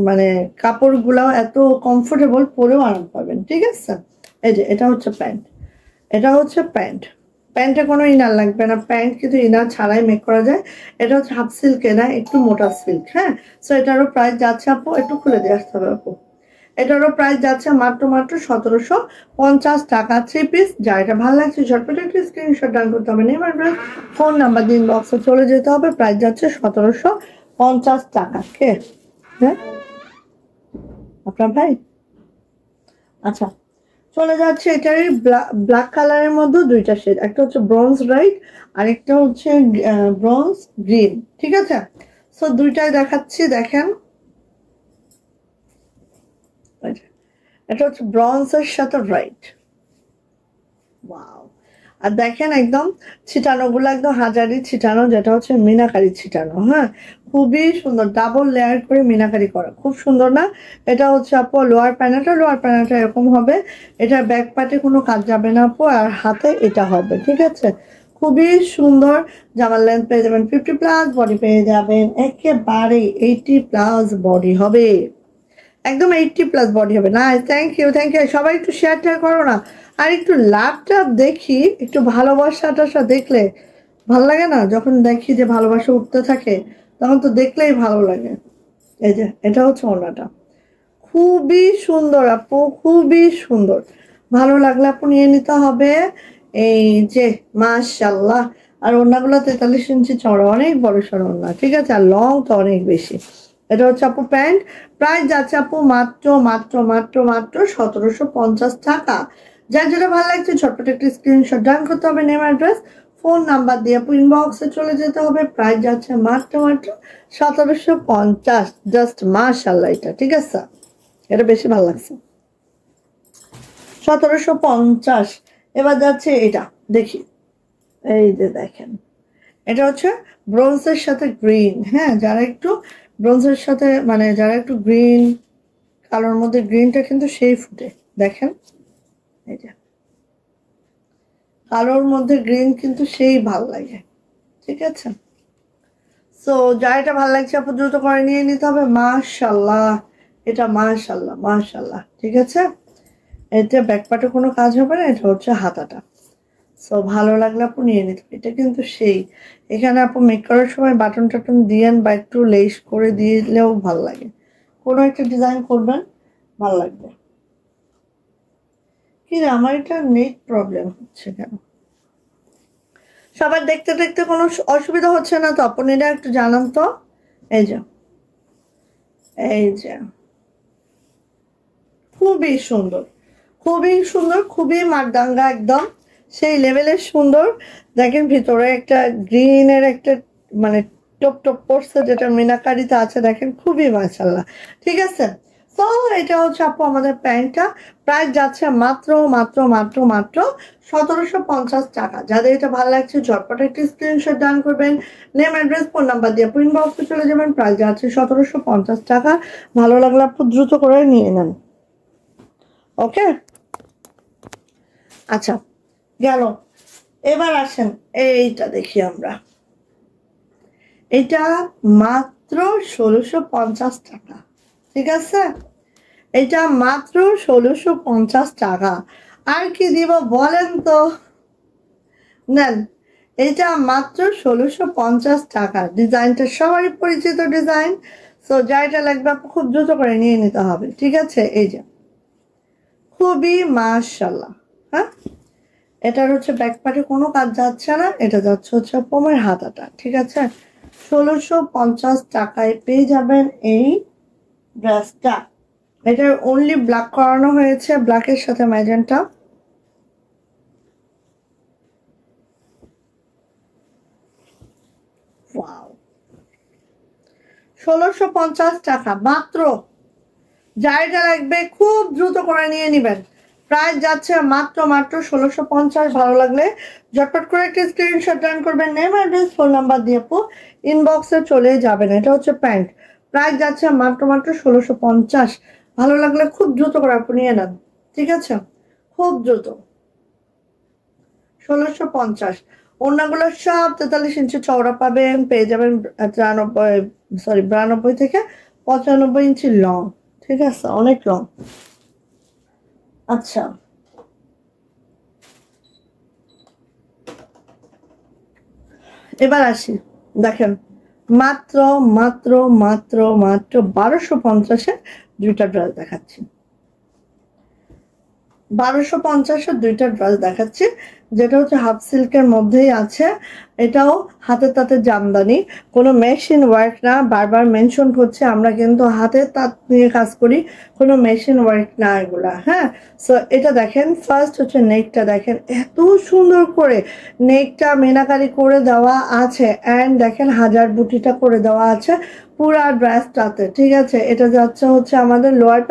মানে কাপড়গুলাও এত কমফোর্টেবল, পরেও আরাম পাবেন। ঠিক আছে, এই যে এটা হচ্ছে প্যান্ট, এটা হচ্ছে প্যান্ট। প্যান্টে কোনো ইনার লাগবে না, প্যান্ট কিন্তু ইনার ছাড়াই মেক করা যায়। এটা হচ্ছে হাফ সিল্কে না, একটু মোটা সিল্ক। হ্যাঁ, সো এটারও প্রাইস যাচ্ছে আপু, একটু খুলে দিয়ে আসতে হবে আপু, এটারও প্রাইস যাচ্ছে মাত্র মাত্র 1750 টাকা 3 পিস। যা এটা ভালো লাগছে ঝটপট একটি স্ক্রিনশট ডান করতে হবে, নেম অ্যাড্রেস ফোন নাম্বার দিন বক্সে চলে যেতে হবে। প্রাইস যাচ্ছে 1750 টাকা। কে? হ্যাঁ, আপনার ভাই? আচ্ছা, চলে যাচ্ছে এটারই ব্ল্যাক কালারের মধ্যে দুইটা শেড, একটা হচ্ছে ব্রোঞ্জ রাইট, আরেকটা হচ্ছে ব্রোঞ্জ গ্রিন। ঠিক আছে, সো দুইটাই দেখাচ্ছি, দেখেন। এটা হচ্ছে ব্রোঞ্জের সাথে রাইট, ওয়াও। আর দেখেন একদম ছিটানো গুলো একদম হাজারি ছিটানো, যেটা হচ্ছে মিনাকারি ছিটানো। হ্যাঁ, খুবই সুন্দর, ডাবল লেয়ার করে মিনাকারি করা, খুব সুন্দর না? এটা হচ্ছে আপু লোয়ার প্যানেলটা এরকম হবে। এটা ব্যাক পার্টে কোনো কাজ যাবে না আপু, আর হাতে এটা হবে। ঠিক আছে, খুবই সুন্দর। জামার লেন্থ পেয়ে যাবেন 50+, বডি পেয়ে যাবেন একেবারে 80+ বডি হবে, একদম 80+ বডি হবে। না, থ্যাংক ইউ থ্যাংক ইউ, সবাই একটু শেয়ার টেয়ার করো না। আর একটু ল্যাপটপ দেখি, একটু ভালোবাসাটা দেখলে ভালো লাগে না? যখন দেখি যে ভালোবাসা উঠতে থাকে, তখন তো দেখলেই ভালো লাগে। এই যে এটা হচ্ছে ওড়নাটা, খুবই সুন্দর আপু, খুবই সুন্দর। ভালো লাগলে আপু নিয়ে নিতে হবে। এই যে মাশাল্লাহ। আর ওড়নাগুলো 43 ইঞ্চি চড়া, অনেক বড় সড়ো ওড়না। ঠিক আছে, আর লং তো অনেক বেশি। এটা হচ্ছে আপু প্যান্ট, প্রাইস যাচ্ছে আপু মাত্র মাত্র মাত্র মাত্র 1750 টাকা। যার যেটা ভালো লাগছে ঝটপট একটি স্ক্রিনশট ডান করতে হবে, নেম অ্যাড্রেস ফোন নাম্বার দিয়ে আপু ইনবক্সে চলে যেতে হবে। প্রাইস যাচ্ছে মাত্র মাত্র 1750। জাস্ট মাশাল্লাহ এটা। ঠিক আছে, এটা বেশি ভালো লাগছে, 1750। এবার যাচ্ছে এটা, দেখি। এই যে দেখেন, এটা হচ্ছে ব্রোঞ্জের সাথে গ্রিন। হ্যাঁ, যারা একটু ব্রোঞ্জের সাথে মানে যারা একটু গ্রিন কালোর মধ্যে, গ্রিনটা কিন্তু সেই ফুটে, দেখেন। এই যে কালোর মধ্যে গ্রিন কিন্তু সেই ভাল লাগে। ঠিক আছে, সো যা এটা ভালো লাগছে আপু দ্রুত করে নিয়ে নিতে হবে। মাশাল্লাহ, এটা মাশাল্লাহ মাশাল্লাহ। ঠিক আছে, এতে ব্যাকপার্টে কোনো কাজ হবে না, এটা হচ্ছে হাতাটা। সো ভালো লাগলে আপু নিয়ে নিতে হবে। এটা কিন্তু সেই, এখানে আপু মেক করার সময় বাটন টাটন দিয়েন বা একটু লেস করে দিলেও ভালো লাগে, কোনো একটা ডিজাইন করবেন, ভালো লাগবে। কি রে, আমার এটা নেট প্রবলেম হচ্ছে কেন? সবার দেখতে দেখতে কোনো অসুবিধা হচ্ছে না তো? আপনি এটা একটু জানান তো। এই যে, এই যে খুবই সুন্দর, খুবই সুন্দর, খুবই মারদাঙ্গা, একদম সেই লেভেলের সুন্দর। দেখেন ভিতরে একটা গ্রিনের একটা মানে টপ টপ পড়ছে, যেটা মিনাকারিতে আছে, দেখেন খুবই মাশাআল্লাহ। ঠিক আছে, তো এটা হচ্ছে আপু আমাদের প্যান্টটা, প্রাইস যাচ্ছে মাত্র মাত্র মাত্র মাত্র 1750 টাকা। যাদের এটা ভালো লাগছে ঝটপট একটি স্ক্রিনশট ডান করবেন, নেম অ্যাড্রেস ফোন নাম্বার দিয়ে আপু ইনবক্সে চলে যাবেন। প্রাইস যাচ্ছে 1750 টাকা। ভালো লাগলে আপু দ্রুত করে নিয়ে নেন। ওকে, আচ্ছা, গেল। এবার আসেন, এইটা দেখি আমরা। এটা মাত্র 1650 টাকা। ঠিক আছে, এটা মাত্র 1650 টাকা। আর কি দিব বলেন তো? নেন, এটা মাত্র 1650 টাকা। ডিজাইনটা সবারই পরিচিত ডিজাইন। সো যা এটা লাগবে আপু খুব দ্রুত করে নিয়ে নিতে হবে। ঠিক আছে, এই যে খুবই মাশাল্লাহ। হ্যাঁ, এটার হচ্ছে ব্যাক পার্টে কোনো কাজ যাচ্ছে না, এটা যাচ্ছে হচ্ছে পোমের হাতাটা। ঠিক আছে, 1650 টাকায় পেয়ে যাবেন এই ড্রেসটা। এটা অনলি ব্ল্যাক করানো হয়েছে, ব্ল্যাকের সাথে ম্যাজেন্টা। ওয়াও, 1650 টাকা মাত্র। যার এটা লাগবে খুব দ্রুত করে নিয়ে নেবেন। প্রাইস যাচ্ছে মাত্র মাত্র 1650। ভালো লাগলে ঝটপট করে একটা স্ক্রিনশট ডান করবেন, নেম অ্যাড্রেস ফোন নাম্বার দিয়ে আপু ইনবক্সে চলে যাবেন। এটা হচ্ছে প্যান্ট, প্রাইস যাচ্ছে মাত্র মাত্র 1650। ভালো লাগলে খুব দ্রুত করে আপনি নিয়ে নেন, ঠিক আছে? খুব দ্রুত 1650। ওড়নাগুলো সব 43 ইঞ্চি চওড়া পাবেন, পেয়ে যাবেন 92 থেকে 95 ইঞ্চি লং, ঠিক আছে? অনেক লং। আচ্ছা, এবার আসি, দেখেন মাত্র মাত্র মাত্র মাত্র 1250-এ দুইটা ড্রেস দেখাচ্ছি। 1250-এর দুইটা ড্রেস দেখাচ্ছি, যেটা হচ্ছে হাফ সিল্কের মধ্যেই আছে। এটাও হাতে তাতে জামদানি, কোনো মেশিন ওয়ার্ক না। বারবার মেনশন করছে আমরা কিন্তু হাতে তাঁত নিয়ে কাজ করি, কোনো মেশিন ওয়ার্ক না এগুলা। হ্যাঁ, সো এটা দেখেন, ফার্স্ট হচ্ছে নেকটা দেখেন, এত সুন্দর করে নেকটা মিনাকারি করে দেওয়া আছে, অ্যান্ড দেখেন হাজার বুটিটা করে দেওয়া আছে পুরা ড্রেসটাতে, ঠিক আছে? এটা যাচ্ছে হচ্ছে আমাদের লোয়ার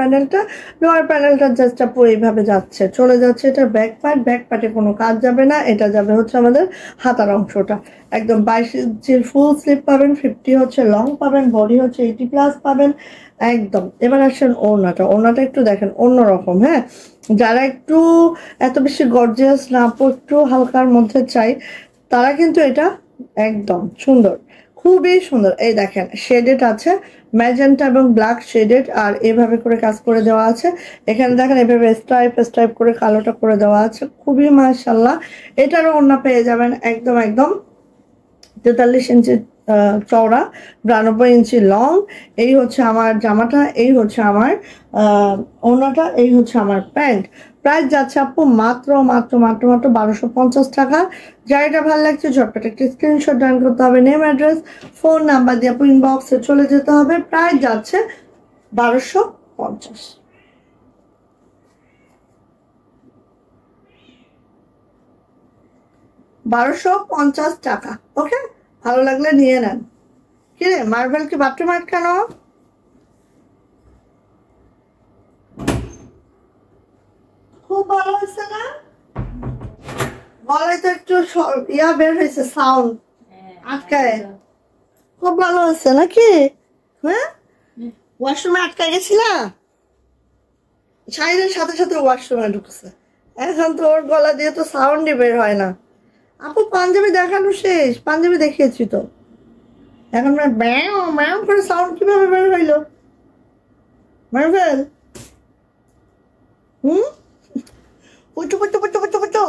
প্যানেলটা জাস্ট আপু এইভাবে যাচ্ছে, চলে যাচ্ছে। এটা ব্যাক পার্টে কোনো কাজ যাবে না। এটা যাবে হচ্ছে আমাদের হাতার অংশটা, একদম 22 ইঞ্চির ফুল স্লিপ পাবেন, 50 হচ্ছে লং পাবেন, বডি হচ্ছে 80+ পাবেন একদম। এবার আসেন ওড়নাটা একটু দেখেন অন্যরকম। হ্যাঁ, যারা একটু এত বেশি গর্জিয়াস না আপু, একটু হালকার মধ্যে চাই, তারা কিন্তু এটা একদম সুন্দর, খুবই সুন্দর। এই দেখেন শেডেড আছে, ম্যাজেন্টা এবং ব্ল্যাক শেডেড, আর এভাবে করে কাজ করে দেওয়া আছে। এখানে দেখেন এভাবে স্ট্রাইপ করে কালোটা করে দেওয়া আছে, খুবই মাশাআল্লাহ। এটারও ওড়না পেয়ে যাবেন একদম একদম 43 ইঞ্চি চওড়া, 92 ইঞ্চি লং। এই হচ্ছে আমার জামাটা, এই হচ্ছে আমার ওড়নাটা, এই হচ্ছে আমার প্যান্ট। প্রাইস যাচ্ছে আপু মাত্র মাত্র মাত্র মাত্র 1250 টাকা। যার এটা ভালো লাগছে ঝটপট একটা স্ক্রিনশট ডান করতে হবে, নেম অ্যাড্রেস ফোন নাম্বার দিয়ে আপু ইনবক্সে চলে যেতে হবে। প্রাইস যাচ্ছে 1250। 1250 টাকা, ওকে? ভালো লাগলে নিয়ে নেন। কিরে মার্বেল কি বাথরুম আটকানো? খুব ভালো হয়েছে না? গলায় তো একটু ইয়া বের হয়েছে, সাউন্ড আটকায়। খুব ভালো হয়েছে নাকি? হ্যাঁ, ওয়াশরুমে আটকায় গেছিলা, শাড়ির সাথে সাথে ওয়াশরুমে ঢুকছে। এখন তো ওর গলা দিয়ে তো সাউন্ডই বের হয় না। আপু পাঞ্জাবি দেখানো শেষ, পাঞ্জাবি দেখিয়েছি তো, এখন ম্যাও ম্যাও করে সাউন্ড কিভাবে বের হইলো মার্বেল? পুটু পুটু পুটু পুটু পুটু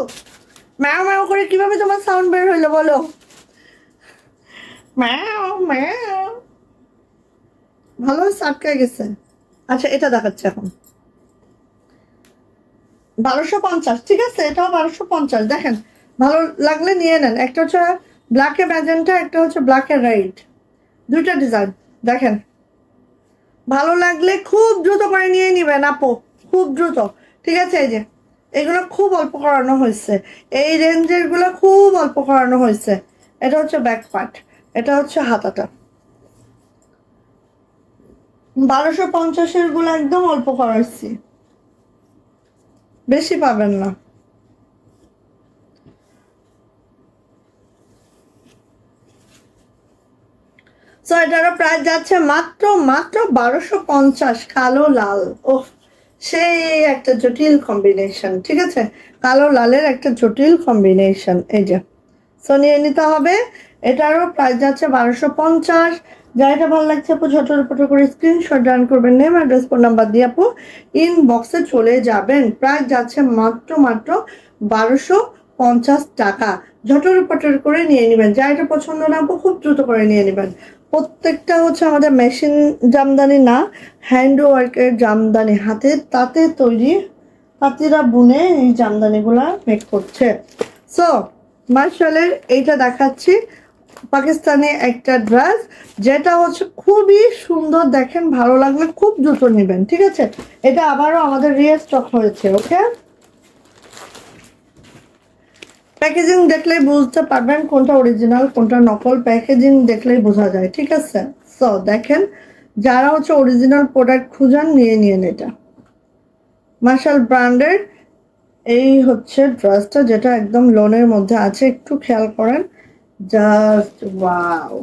ম্যাও ম্যাও করে কিভাবে তোমার সাউন্ড বের হইলো বলো? ম্যাও ম্যাও। ভালো আটকে গেছে। আচ্ছা, এটা দেখাচ্ছে এখন 1250, ঠিক আছে? এটাও 1250। দেখেন ভালো লাগলে নিয়ে নেন। একটা হচ্ছে ব্ল্যাকে ম্যাজেন্টা, একটা হচ্ছে ব্ল্যাকে রেড, দুইটা ডিজাইন দেখেন। ভালো লাগলে খুব দ্রুত করে নিয়ে নিবেন আপু, খুব দ্রুত, ঠিক আছে? এই যে এগুলো খুব অল্প করানো হয়েছে, এই রেঞ্জের গুলো খুব অল্প করানো হয়েছে। এটা হচ্ছে ব্যাক পার্ট, এটা হচ্ছে হাতাটা। 1250-এর গুলো একদম অল্প করাচ্ছি, বেশি পাবেন না। সো এটারও প্রাইস যাচ্ছে মাত্র মাত্র 1250। কালো লাল, ওহ সেই একটা জটিল কম্বিনেশন, ঠিক আছে? কালো লালের একটা জটিল কম্বিনেশন, এই যে। সো নিয়ে নিতে হবে। এটারও প্রাইস যাচ্ছে 1250। যা এটা ভালো লাগছে আপু ছোট করে স্ক্রিনশট ডান করবেন, নেম অ্যাড্রেস ফোন নাম্বার দিয়ে আপু ইনবক্সে চলে যাবেন। প্রাইস যাচ্ছে মাত্র মাত্র 1250 টাকা। ঝটপট করে নিয়ে নেবেন। যা এটা পছন্দ না আপু খুব দ্রুত করে নিয়ে নেবেন। প্রত্যেকটা হচ্ছে আমাদের মেশিন জামদানি না, হ্যান্ড ওয়ার্কের জামদানি, হাতে তাতে তৈরি, হাতিরা বুনে এই জামদানিগুলা মেক করছে। সো মার্শালের এইটা দেখাচ্ছি, পাকিস্তানি একটা ড্রেস, যেটা হচ্ছে খুবই সুন্দর। দেখেন ভালো লাগলে খুব দ্রুত নেবেন, ঠিক আছে? এটা আবারও আমাদের রিস্টক হয়েছে, ওকে? প্যাকেজিং দেখলেই বুঝতে পারবেন কোনটা অরিজিনাল কোনটা নকল, প্যাকেজিং দেখলেই বোঝা যায়, ঠিক আছে? সো দেখেন, যারা হচ্ছে অরিজিনাল প্রোডাক্ট খুঁজান নিয়ে নিন এটা। মার্শাল ব্র্যান্ডের এই হচ্ছে ড্রেসটা, যেটা একদম লোনের মধ্যে আছে, একটু খেয়াল করেন, জাস্ট ওয়াও,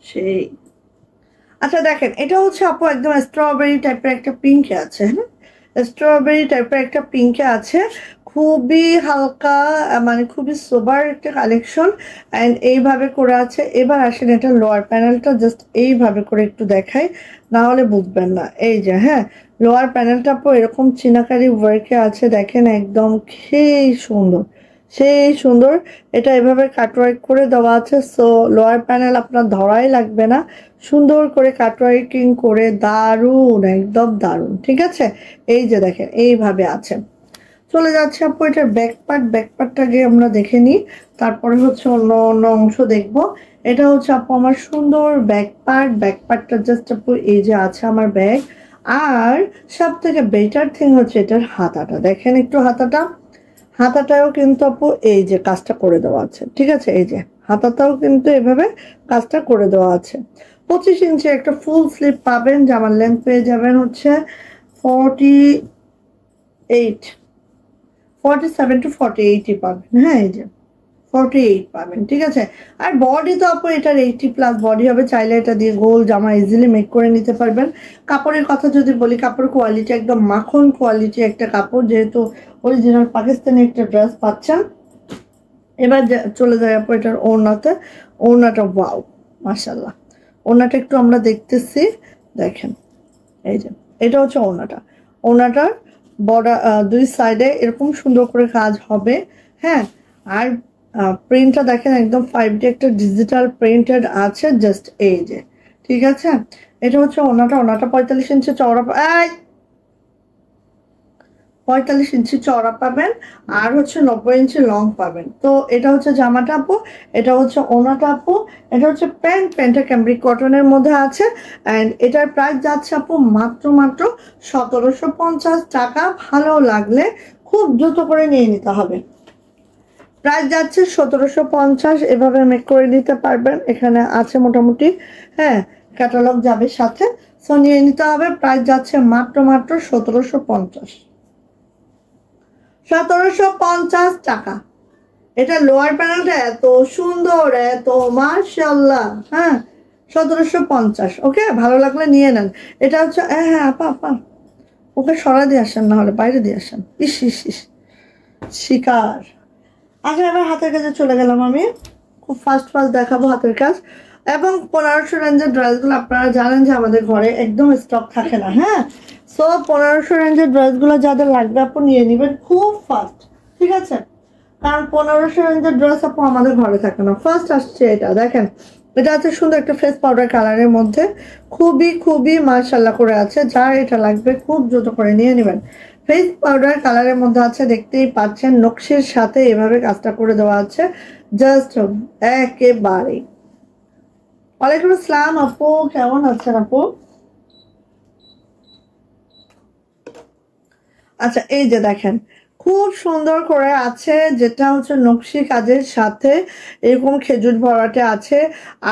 সেই। আচ্ছা দেখেন, এটা হচ্ছে আপু একদম স্ট্রবেরি টাইপের একটা পিঙ্কে আছে, হ্যাঁ, স্ট্রবেরি টাইপের একটা পিঙ্কে আছে, খুবই হালকা, মানে খুবই সোবার একটা কালেকশন। অ্যান্ড এইভাবে করে আছে। এবার আসেন এটা লোয়ার প্যানেলটা জাস্ট এইভাবে করে একটু দেখাই, না হলে বুঝবেন না। এই যে হ্যাঁ, লোয়ার প্যানেলটা আপু এরকম চিনাকারি ওয়ার্কে আছে, দেখেন একদম সেই সুন্দর, সেই সুন্দর। এটা এভাবে কাটওয়ার্ক করে দেওয়া আছে, সো লোয়ার প্যানেল আপনার ধরাই লাগবে না, সুন্দর করে কাটওয়ার্কিং করে, দারুণ, একদম দারুণ। ঠিক আছে, এই যে দেখেন এইভাবে আছে। চলে যাচ্ছে আপু এটার ব্যাক পার্টটা গিয়ে আমরা দেখে নিই, তারপরে হচ্ছে অন্য অন্য অংশ দেখবো। এটা হচ্ছে আপু আমার সুন্দর ব্যাক পার্টটা জাস্ট আপু এই যে আছে আমার ব্যাগ। আর সব থেকে বেটার থিং হচ্ছে এটার হাতাটা, দেখেন একটু হাতাটাও কিন্তু আপু এই যে কাজটা করে দেওয়া আছে। ঠিক আছে, এই যে হাতাটাও কিন্তু এভাবে কাজটা করে দেওয়া আছে। 25 ইঞ্চি একটা ফুল স্লিভ পাবেন, জামার লেন্থ পেয়ে যাবেন হচ্ছে 48, 47 to 48 পাবেন। হ্যাঁ, এই যে 48 পাবেন। ঠিক আছে, আর বডি তো আপু এটার 80+ বডি হবে, চাইলে এটা দিয়ে গোল জামা ইজিলি মেক করে নিতে পারবেন। কাপড়ের কথা যদি বলি, কাপড় কোয়ালিটি একদম মাখন কোয়ালিটি একটা কাপড়, যেহেতু অরিজিনাল পাকিস্তানি একটা ড্রেস পাচ্ছেন। এবার চলে যায় আপু এটার ওড়নাতে। ওড়নাটা ওয়াও, মাশাল্লাহ। ওড়নাটা একটু আমরা দেখতেছি, দেখেন এই যে এটা হচ্ছে ওড়নাটার বর্ডার, দুই সাইডে এরকম সুন্দর করে কাজ হবে। হ্যাঁ, আর প্রিন্টটা দেখেন একদম 5D একটা ডিজিটাল প্রিন্টেড আছে, জাস্ট এই যে। ঠিক আছে, এটা হচ্ছে ওড়নাটা 45 ইঞ্চি চওড়া, 45 ইঞ্চি চওড়া পাবেন, আর হচ্ছে 90 ইঞ্চি লং পাবেন। তো এটা হচ্ছে জামাটা আপু, এটা হচ্ছে ওড়নাটা আপু, এটা হচ্ছে প্যান্টটা ক্যামব্রিক কটনের মধ্যে আছে। অ্যান্ড এটার প্রাইস যাচ্ছে আপু মাত্র 1750 টাকা। ভালো লাগলে খুব দ্রুত করে নিয়ে নিতে হবে। প্রাইস যাচ্ছে 1750, এভাবে মেক করে নিতে পারবেন, এখানে আছে মোটামুটি, হ্যাঁ, ক্যাটালগ যাবে সাথে, সো নিয়ে নিতে হবে। প্রাইস যাচ্ছে মাত্র 1750 টাকা। এটা লোয়ার প্যানেলটা এত সুন্দর, এত মাশাআল্লাহ, হ্যাঁ, 1750। ওকে, ভালো লাগলে নিয়ে নেন। এটা হচ্ছে হ্যাঁ আপা ওকে সরা দিয়ে আসেন, না হলে বাইরে দিয়ে আসেন। ইস ইস ইস, শিকার। আচ্ছা, এবার হাতের কাজে চলে গেলাম আমি, খুব ফাস্ট দেখাবো হাতের কাজ। এবং 1500 রেঞ্জের ড্রেসগুলো আপনারা জানেন যে আমাদের ঘরে একদম স্টক থাকে না। হ্যাঁ, সো 1500 রেঞ্জের ড্রেসগুলো যাদের লাগবে আপু নিয়ে নেবেন খুব ফাস্ট। ঠিক আছে, কারণ 1500 রেঞ্জের ড্রেস আপু আমাদের ঘরে থাকে না। ফার্স্ট আসছে এটা, দেখেন এটা আছে সুন্দর একটা ফেস পাউডার কালারের মধ্যে, খুবই মাশাআল্লাহ করে আছে। যার এটা লাগবে খুব দ্রুত করে নিয়ে নেবেন। ফেস পাউডার কালারের মধ্যে আছে, দেখতেই পাচ্ছেন নকশির সাথে এভাবে কাজটা করে দেওয়া আছে, জাস্ট একেবারে। ওয়ালাইকুম আসসালাম আপু, কেমন আছেন আপু? আচ্ছা, এই যে দেখেন খুব সুন্দর করে আছে, যেটা হচ্ছে নকশি কাজের সাথে এরকম খেজুর ভরাটে আছে,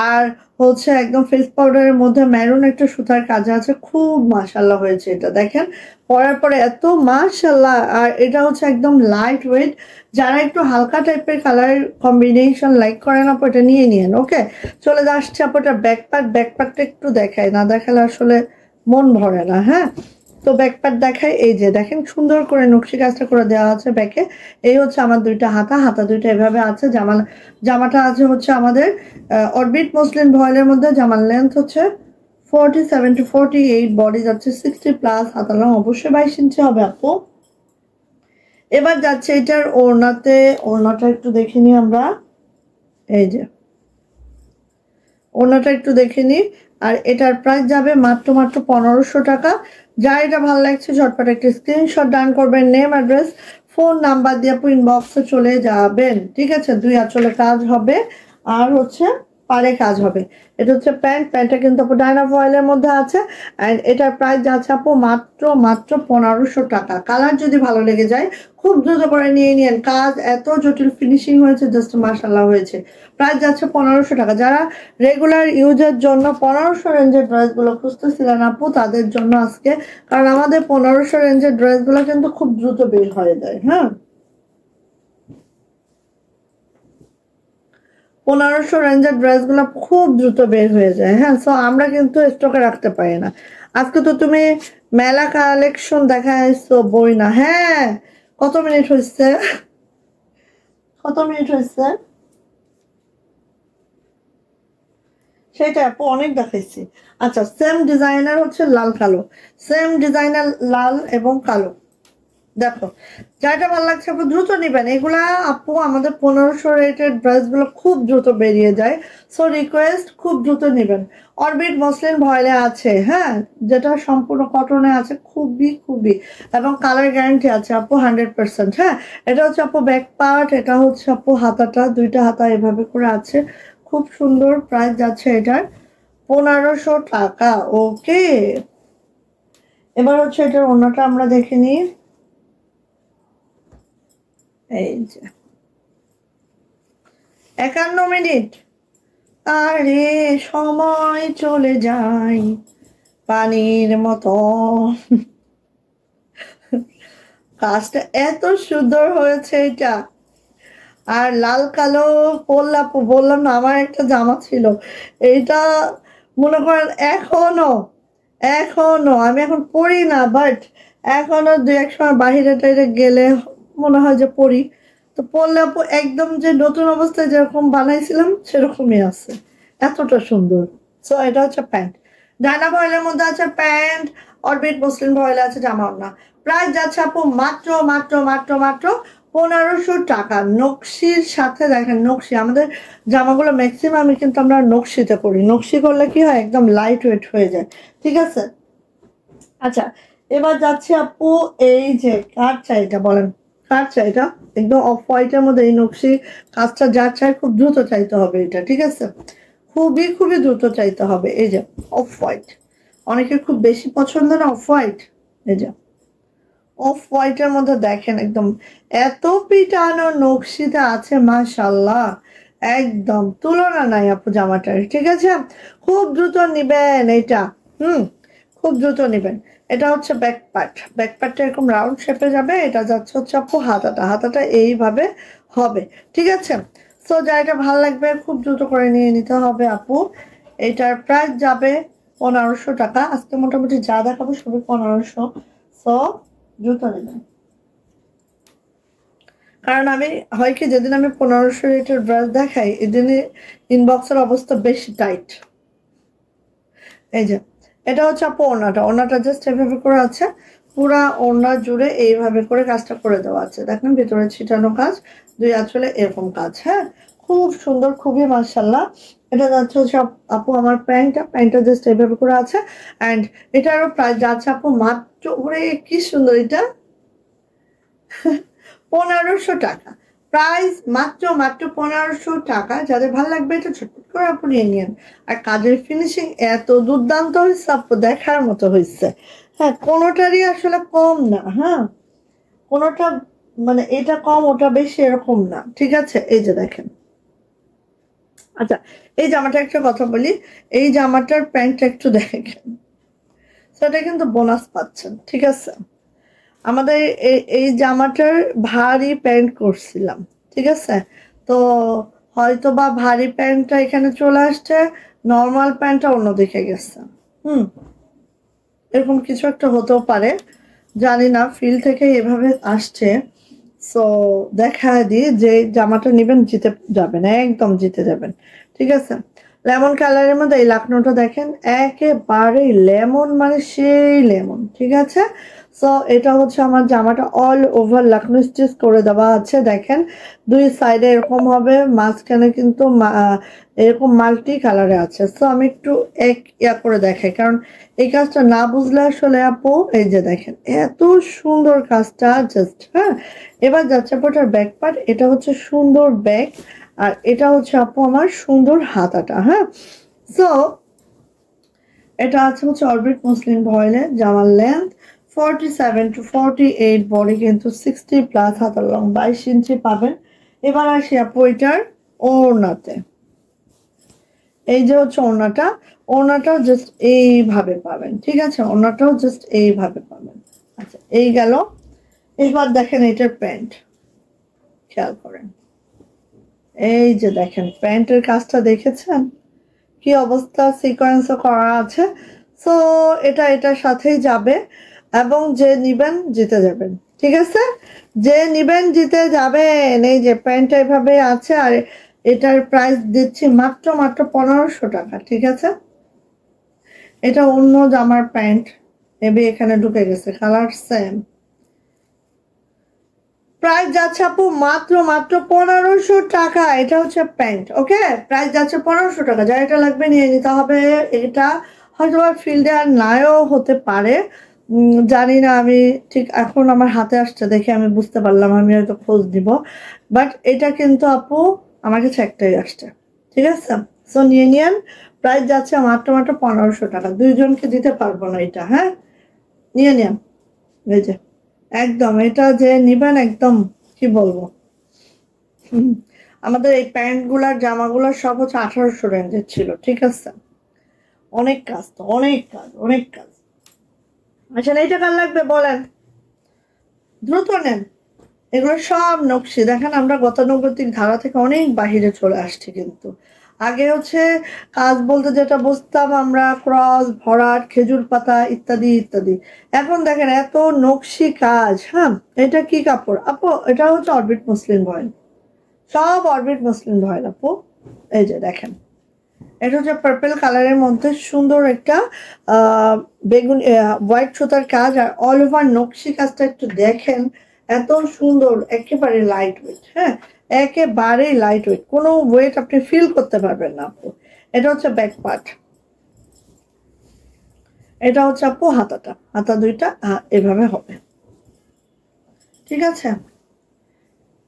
আর হচ্ছে একদম ফেস পাউডারের মধ্যে মেরুন একটা সুতার কাজ আছে, খুব মাশাআল্লাহ হয়েছে। এটা দেখেন পরার পরে এত মাশাআল্লাহ। আর এটা হচ্ছে একদম লাইট ওয়েট, যারা একটু হালকা টাইপের কালার কম্বিনেশন লাইক করেন আপু এটা নিয়ে নিন। ওকে, চলে আসছে আপু এটা ব্যাকপার্টটা একটু দেখাই, না দেখালে আসলে মন ভরে না। হ্যাঁ, তো ব্যাকপার্ট দেখায়, এই যে দেখেন সুন্দর করে নকশি কাজটা করে দেওয়া আছে ব্যাকে। এই হচ্ছে আমার দুইটা হাতা দুইটা এভাবে আছে। জামাটা আছে হচ্ছে আমাদের অরবিট মসলিন ভয়েলের মধ্যে। জামার লেন্থ হচ্ছে 47 to 48, বডি যাচ্ছে 60+, হাতা লং অবশ্যই 22 ইঞ্চি হবে আপু। এবার যাচ্ছে এটার ওড়নাটা একটু দেখে নিই আমরা, এই যে ওড়নাটা একটু দেখে নিই। আর এটার প্রাইস যাবে মাত্র 1500 টাকা। যা এটা ভালো লাগছে ঝটপট একটা স্ক্রিনশট ডান করবেন, নেম অ্যাড্রেস ফোন নাম্বার দিয়ে আপু ইনবক্সে চলে যাবেন। ঠিক আছে, 2 আঁচলে কাজ হবে, আর হচ্ছে পারে কাজ হবে। এটা হচ্ছে প্যান্ট, প্যান্টটা কিন্তু আপু ডায়না ফয়েলের মধ্যে আছে অ্যান্ড এটার প্রাইস যাচ্ছে আপু মাত্র মাত্র 1500 টাকা। কালার যদি ভালো লেগে যায় খুব দ্রুত করে নিয়ে নিন, কাজ এত জটিল ফিনিশিং হয়েছে, জাস্ট মাশাআল্লাহ হয়েছে। প্রাইস যাচ্ছে 1500 টাকা। যারা রেগুলার ইউজের জন্য 1500 রেঞ্জের ড্রেসগুলো খুঁজতেছিলেন আপু তাদের জন্য আজকে, কারণ আমাদের 1500 রেঞ্জের ড্রেসগুলো কিন্তু খুব দ্রুত বের হয়ে যায়। হ্যাঁ, 1500 রেঞ্জের ড্রেসগুলো খুব দ্রুত বের হয়ে যায়। হ্যাঁ, সো আমরা কিন্তু স্টকে রাখতে পারি না। আজকে তো তুমি মেলা কালেকশন দেখাইছো বই না। হ্যাঁ, কত মিনিট হয়েছে? কত মিনিট হয়েছে? সেটা আপু অনেক দেখাইছি। আচ্ছা, সেম ডিজাইনার হচ্ছে লাল কালো, সেম ডিজাইনার লাল এবং কালো। দেখো, যাটা ভালো লাগছে আপু দ্রুত নিবেন। এগুলা আপু আমাদের 1500 রেটের ড্রেসগুলো খুব দ্রুত বেরিয়ে যায়, সো রিকোয়েস্ট খুব দ্রুত নিবেন। অরবিট মসলিন ভয়েলে আছে, হ্যাঁ, যেটা সম্পূর্ণ কটনে আছে, খুবই খুবই, এবং কালার গ্যারান্টি আছে আপু 100%। হ্যাঁ, এটা হচ্ছে আপু ব্যাক পার্ট, এটা হচ্ছে আপু হাতাটা, দুইটা হাতা এভাবে করে আছে, খুব সুন্দর। প্রাইস যাচ্ছে এটার 1500 টাকা। ওকে, এবার হচ্ছে এটার অন্যটা আমরা দেখে নিই। এই যে 51 মিনিট, আরে সময় চলে যায় পানির মতো। কাজটা এত সুন্দর হয়েছে এটা। আর লাল কালো পরলাম, বললাম না আমার একটা জামা ছিল, এইটা মনে করেন এখনো এখনো আমি এখন পরি না, বাট এখনো দুই এক সময় বাহিরে টাইরে গেলে মনে হয় যে পরি। তো পরলে আপু একদম যে নতুন অবস্থায় যেরকম বানাইছিলাম সেরকমই আছে, এতটা সুন্দর। সো এটা হচ্ছে প্যান্ট, ডায়না ভয়েলের মধ্যে আছে প্যান্ট, অরবিট মসলিন ভয়েলে আছে জামা। না, প্রাইস যাচ্ছে আপু মাত্র মাত্র মাত্র মাত্র 1500 টাকা। নকশির সাথে দেখেন, নকশি আমাদের জামাগুলো ম্যাক্সিমামই কিন্তু আমরা নকশিতে করি। নকশি করলে কি হয়, একদম লাইট ওয়েট হয়ে যায়। ঠিক আছে, আচ্ছা, এবার যাচ্ছি আপু, এই যে কার চাইটা বলেন, কার চাইটা একদম অফ হোয়াইটের মধ্যে এই নকশি কাজটা যার চাই খুব দ্রুত চাইতে হবে এটা। ঠিক আছে, খুবই খুবই দ্রুত চাইতে হবে। এই যে অফ হোয়াইট, অনেকের খুব বেশি পছন্দ না অফ হোয়াইট। এই যে অফ হোয়াইটের মধ্যে দেখেন একদম এত পিটানো নকশিতে আছে, মাশাল্লাহ, একদম তুলনা নাই আপু জামাটার। ঠিক আছে, খুব দ্রুত নিবেন এটা। খুব দ্রুত নিবেন। এটা হচ্ছে ব্যাক পার্ট, ব্যাক পার্টটা এরকম রাউন্ড শেপে যাবে। এটা যাচ্ছে হচ্ছে আপু হাতাটা, হাতাটা এইভাবে হবে। ঠিক আছে, সো যা এটা ভালো লাগবে খুব দ্রুত করে নিয়ে নিতে হবে আপু। এটার প্রাইস যাবে 1500 টাকা। আজকে মোটামুটি যা দেখাবো সবই 1500, সো দ্রুত নেবেন। কারণ আমি হয় কি, যেদিন আমি 1500 রেটের ড্রেস দেখাই এদিনে ইনবক্সের অবস্থা বেশি টাইট। এই যে এটা হচ্ছে আপু ওড়নাটা, ওড়নাটা জাস্ট এভাবে করে আছে, পুরা ওড়না জুড়ে এইভাবে করে কাজটা করে দেওয়া আছে। দেখেন ভিতরে ছিটানো কাজ, দুই আঁচলে এরকম কাজ। হ্যাঁ, খুব সুন্দর, খুবই মাশাআল্লাহ। এটা যাচ্ছে হচ্ছে আপু আমার প্যান্টটা, প্যান্টটা জাস্ট এভাবে করে আছে অ্যান্ড এটারও প্রাইস যাচ্ছে আপু মাত্র, ওরে কি সুন্দর, এটা 1500 টাকা। প্রাইস মাত্র মাত্র 1500 টাকা। যাদের ভালো লাগবে এটা ছোট্ট করে আপু নিয়ে নিন। আর কাজের ফিনিশিং এত দুর্দান্ত হয়েছে আপু, দেখার মতো হয়েছে। হ্যাঁ, কোনোটারই আসলে কম না। হ্যাঁ, কোনোটা মানে এটা কম ওটা বেশি এরকম না। ঠিক আছে, এই যে দেখেন। আচ্ছা, এই জামাটা একটা কথা বলি, এই জামাটার প্যান্টটা একটু দেখেন, সেটা কিন্তু বোনাস পাচ্ছেন। ঠিক আছে, আমাদের এই জামাটার ভারী প্যান্ট করছিলাম। ঠিক আছে, তো হয়তো বা ভারী প্যান্টটা এখানে চলে আসছে, নর্মাল প্যান্টটা অন্যদিকে গেছে। এরকম কিছু একটা হতেও পারে, জানি না, ফিল থেকে এভাবে আসছে। সো দেখা দিই, যে জামাটা নেবেন জিতে যাবেন, একদম জিতে যাবেন। ঠিক আছে, লেমন কালারের মধ্যে এই লাকনোটা দেখেন, একেবারে লেমন, মানে সেই লেমন। ঠিক আছে, সো এটা হচ্ছে আমার জামাটা অল ওভার লাকনো স্টিচ করে দেওয়া আছে। দেখেন দুই সাইডে এরকম হবে, মাঝখানে কিন্তু এরকম মাল্টি কালারে আছে। সো আমি একটু এক করে দেখাই, কারণ এই কাজটা না বুঝলে আসলে আপু, এই যে দেখেন এত সুন্দর কাজটা জাস্ট। হ্যাঁ, এবার যাচ্ছে আপনার ব্যাক পার্ট, এটা হচ্ছে সুন্দর ব্যাক, আর এটা হচ্ছে আপু আমার সুন্দর হাতাটা। হ্যাঁ, সো এটা আছে হচ্ছে অরবিট মসলিন ভয়েলে, জামার লেন্থ 47 to 48, বডি কিন্তু 60 প্লাস, হাতার লং 22 ইঞ্চি পাবেন। এবার আসি আপু এটার ওড়নাতে। এই যে হচ্ছে ওড়নাটা, ওড়নাটাও জাস্ট এইভাবে পাবেন, ঠিক আছে, ওড়নাটাও জাস্ট এইভাবে পাবেন। আচ্ছা, এই গেল। এবার দেখেন এটার প্যান্ট, খেয়াল করেন, এই যে দেখেন প্যান্টের কাজটা দেখেছেন কি অবস্থা, সিকোয়েন্সও করা আছে। সো এটা এটার সাথেই যাবে, এবং যে নিবেন জিতে যাবেন, ঠিক আছে, যে নিবেন জিতে যাবেন। এই যে প্যান্টটা এভাবে আছে, আর এটার প্রাইস দিচ্ছি মাত্র মাত্র 1500 টাকা, ঠিক আছে। এটা অন্য জামার প্যান্ট, মেবি এখানে ঢুকে গেছে, কালার সেম। প্রাইস যাচ্ছে আপু মাত্র মাত্র 1500 টাকা। এটা হচ্ছে প্যান্ট, ওকে, প্রাইস যাচ্ছে 1500 টাকা। যা এটা লাগবে নিয়ে নিতে হবে। এটা হয়তো ফিল্ডে আর নাও হতে পারে, জানি না, আমি ঠিক এখন আমার হাতে আসছে দেখে আমি বুঝতে পারলাম, আমি হয়তো খোঁজ দিব। বাট এটা কিন্তু আপু আমার কাছে একটাই আসছে, ঠিক আছে। সো নিয়ে নিয়েন, প্রাইস যাচ্ছে মাত্র মাত্র 1500 টাকা। দুইজনকে দিতে পারবো না এটা, হ্যাঁ, নিয়ে নিন। এই যে একদম এটা যে নিবেন, একদম কি বলবো, আমাদের এই প্যান্ট গুলার জামাগুলার সব হচ্ছে 1800 রেঞ্জের ছিল, ঠিক আছে। অনেক কাজ তো, অনেক কাজ, অনেক কাজ। আচ্ছা, এইটা কার লাগবে বলেন, দ্রুত নেন। এগুলো সব নকশি দেখেন, আমরা গতানুগতিক ধারা থেকে অনেক বাহিরে চলে আসছি। কিন্তু আগে হচ্ছে কাজ বলতে যেটা বুঝতাম আমরা, ক্রস, ভরাট, খেজুর পাতা ইত্যাদি ইত্যাদি। এখন দেখেন এত নকশি কাজ। হ্যাঁ, এটা কি কাপড় আপু? এটা হচ্ছে অরবিট মসলিন ভয়েল, সব অরবিট মসলিন ভয়েল আপু। এই যে দেখেন, এটা হচ্ছে পার্পল কালারের মধ্যে সুন্দর একটা বেগুন হোয়াইট সুতার কাজ, আর অল ওভার নকশি কাজটা একটু দেখেন, এত সুন্দর, একেবারে লাইট ওয়েট। হ্যাঁ, একেবারে লাইট ওয়েট, কোনো ওয়েট আপনি ফিল করতে পারবেন না আপু। এটা হচ্ছে ব্যাক পার্ট, এটা হচ্ছে আপু হাতাটা, হাতা দুইটা এভাবে হবে, ঠিক আছে।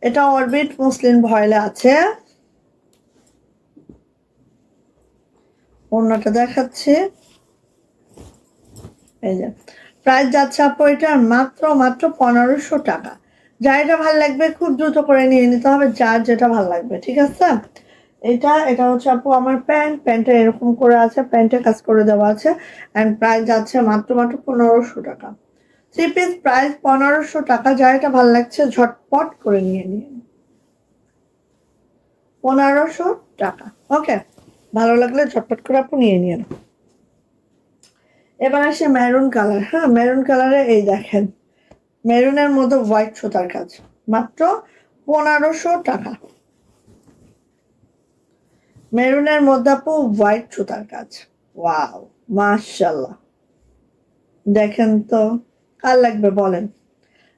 এটা অরবিট মসলিন ভয়েলে আছে। ওড়নাটা দেখাচ্ছে, এই যে প্রাইস যাচ্ছে আপু এটা মাত্র মাত্র 1500 টাকা। যার এটা ভালো লাগবে খুব দ্রুত করে নিয়ে নিতে হবে, যার যেটা ভালো লাগবে, ঠিক আছে। এটা হচ্ছে আপু আমার প্যান্ট, প্যান্টটা এরকম করে আছে, প্যান্টে কাজ করে দেওয়া আছে, এন্ড প্রাইস যাচ্ছে মাত্র মাত্র 1500 টাকা। থ্রি পিস প্রাইস 1500 টাকা। যার এটা ভালো লাগছে ঝটপট করে নিয়ে নিন, 1500 টাকা, ওকে। ভালো লাগলে ঝটপট করে আপু নিয়ে নিন। এবার আসে মেরুন কালার। হ্যাঁ, মেরুন কালারে এই দেখেন, মেরুনের মধ্যে হোয়াইট সুতার কাজ, মাত্র 1500 টাকা। মেরুনের মধ্যে আপু হোয়াইট সুতার কাজ, ওয়াও, মাশাআল্লাহ। দেখেন তো কার লাগবে বলেন,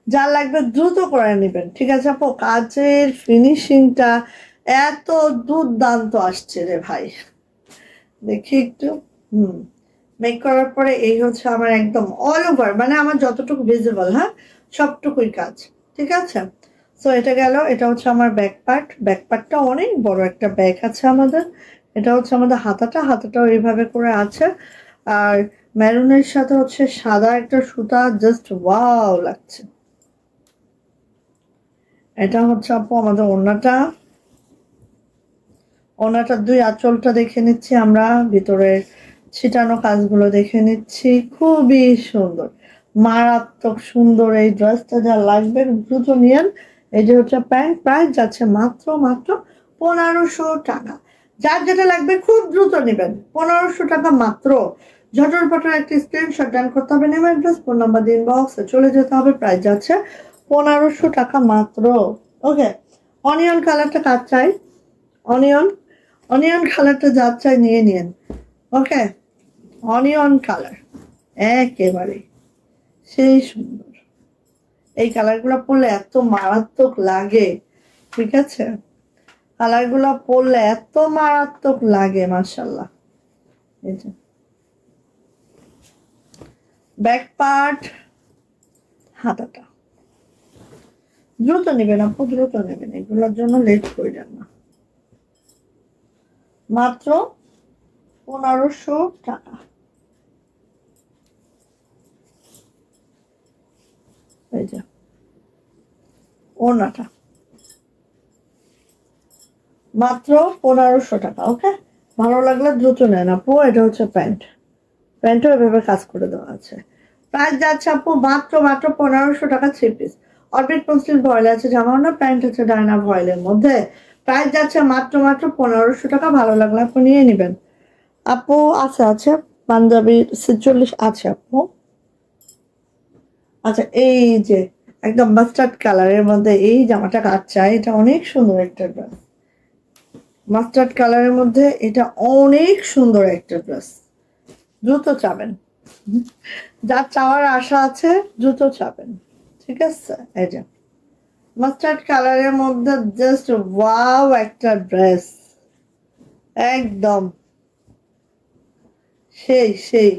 যার লাগবে দ্রুত করে নেবেন, ঠিক আছে আপু। কাজের ফিনিশিংটা এত দুর্দান্ত আসছে রে ভাই, দেখি একটু। মেক করার পরে এই হচ্ছে আমার একদম অল ওভার, মানে আমার যতটুকু ভিজিবল, হ্যাঁ, সবটুকুই কাজ, ঠিক আছে। সো এটা গেল। এটা হচ্ছে আমার ব্যাক পার্ট, ব্যাক পার্টটা অনেক বড় একটা ব্যাক আছে আমাদের। এটা হচ্ছে আমাদের হাতাটা, হাতাটাও এইভাবে করে আছে, আর মেরুনের সাথে হচ্ছে সাদা একটা সুতা, জাস্ট ওয়াও লাগছে। এটা হচ্ছে আপু আমাদের ওড়নাটা, ওড়নাটার দুই আঁচলটা দেখে নিচ্ছি আমরা, ভিতরের ছিটানো কাজগুলো দেখে নিচ্ছি, খুবই সুন্দর, মারাত্মক সুন্দর। এই ড্রেসটা যা লাগবে দ্রুত নিয়েন। এই যে হচ্ছে প্যান্ট, প্রাইস যাচ্ছে মাত্র মাত্র 1500 টাকা। যার যেটা লাগবে খুব দ্রুত নেবেন, 1500 টাকা মাত্র। ঝটর পটর একটা স্ক্রিনশট ডান করতে হবে, নেম অ্যাড্রেস ফোন নাম্বার দিন, বক্সে চলে যেতে হবে। প্রাইস যাচ্ছে 1500 টাকা মাত্র, ওকে। অনিয়ন কালারটা কাজ চাই, অনিয়ন, অনিয়ন কালারটা যার চাই নিয়ে নিন, ওকে। অনিয়ন কালার একেবারে সেই সুন্দর, এই কালারগুলো পরলে এত মারাত্মক লাগে, ঠিক আছে, কালারগুলো পরলে এত মারাত্মক লাগে, মাশাআল্লাহ। এই যে ব্যাক পার্ট, হাতাটা দ্রুত নেবেন আপু, দ্রুত নেবেন, এগুলোর জন্য লেট করবেন না। মাত্র 1500 টাকা। এই যে ওড়নাটা মাত্র 1500 টাকা। ওকে, ভালো লাগলে দ্রুত নেন আপু। এটা হচ্ছে প্যান্ট, প্যান্টও এভাবে কাজ করে দেওয়া আছে। প্রাইস যাচ্ছে আপু মাত্র মাত্র 1500 টাকা 3 পিস। অরবিট মসলিন ভয়েল আছে, জামা না প্যান্ট আছে ডায়না ভয়েলের মধ্যে। প্রাইস যাচ্ছে মাত্র মাত্র 1500 টাকা। ভালো লাগলে আপু নিয়ে নেবেন। আপু আছে আছে পাঞ্জাবি 46 আছে আপু। আচ্ছা, এই যে একদম মাস্টার্ড কালারের মধ্যে এই জামাটা কাচ্চা, এটা অনেক সুন্দর একটা ড্রেস। মাস্টার্ড কালারের মধ্যে এটা অনেক সুন্দর একটা ড্রেস। দ্রুত চাবেন, যার চাওয়ার আশা আছে দ্রুত চাবেন। ঠিক আছে, এই যে মাস্টার্ড কালারের মধ্যে জাস্ট ওয়াও একটা ড্রেস, একদম সেই সেই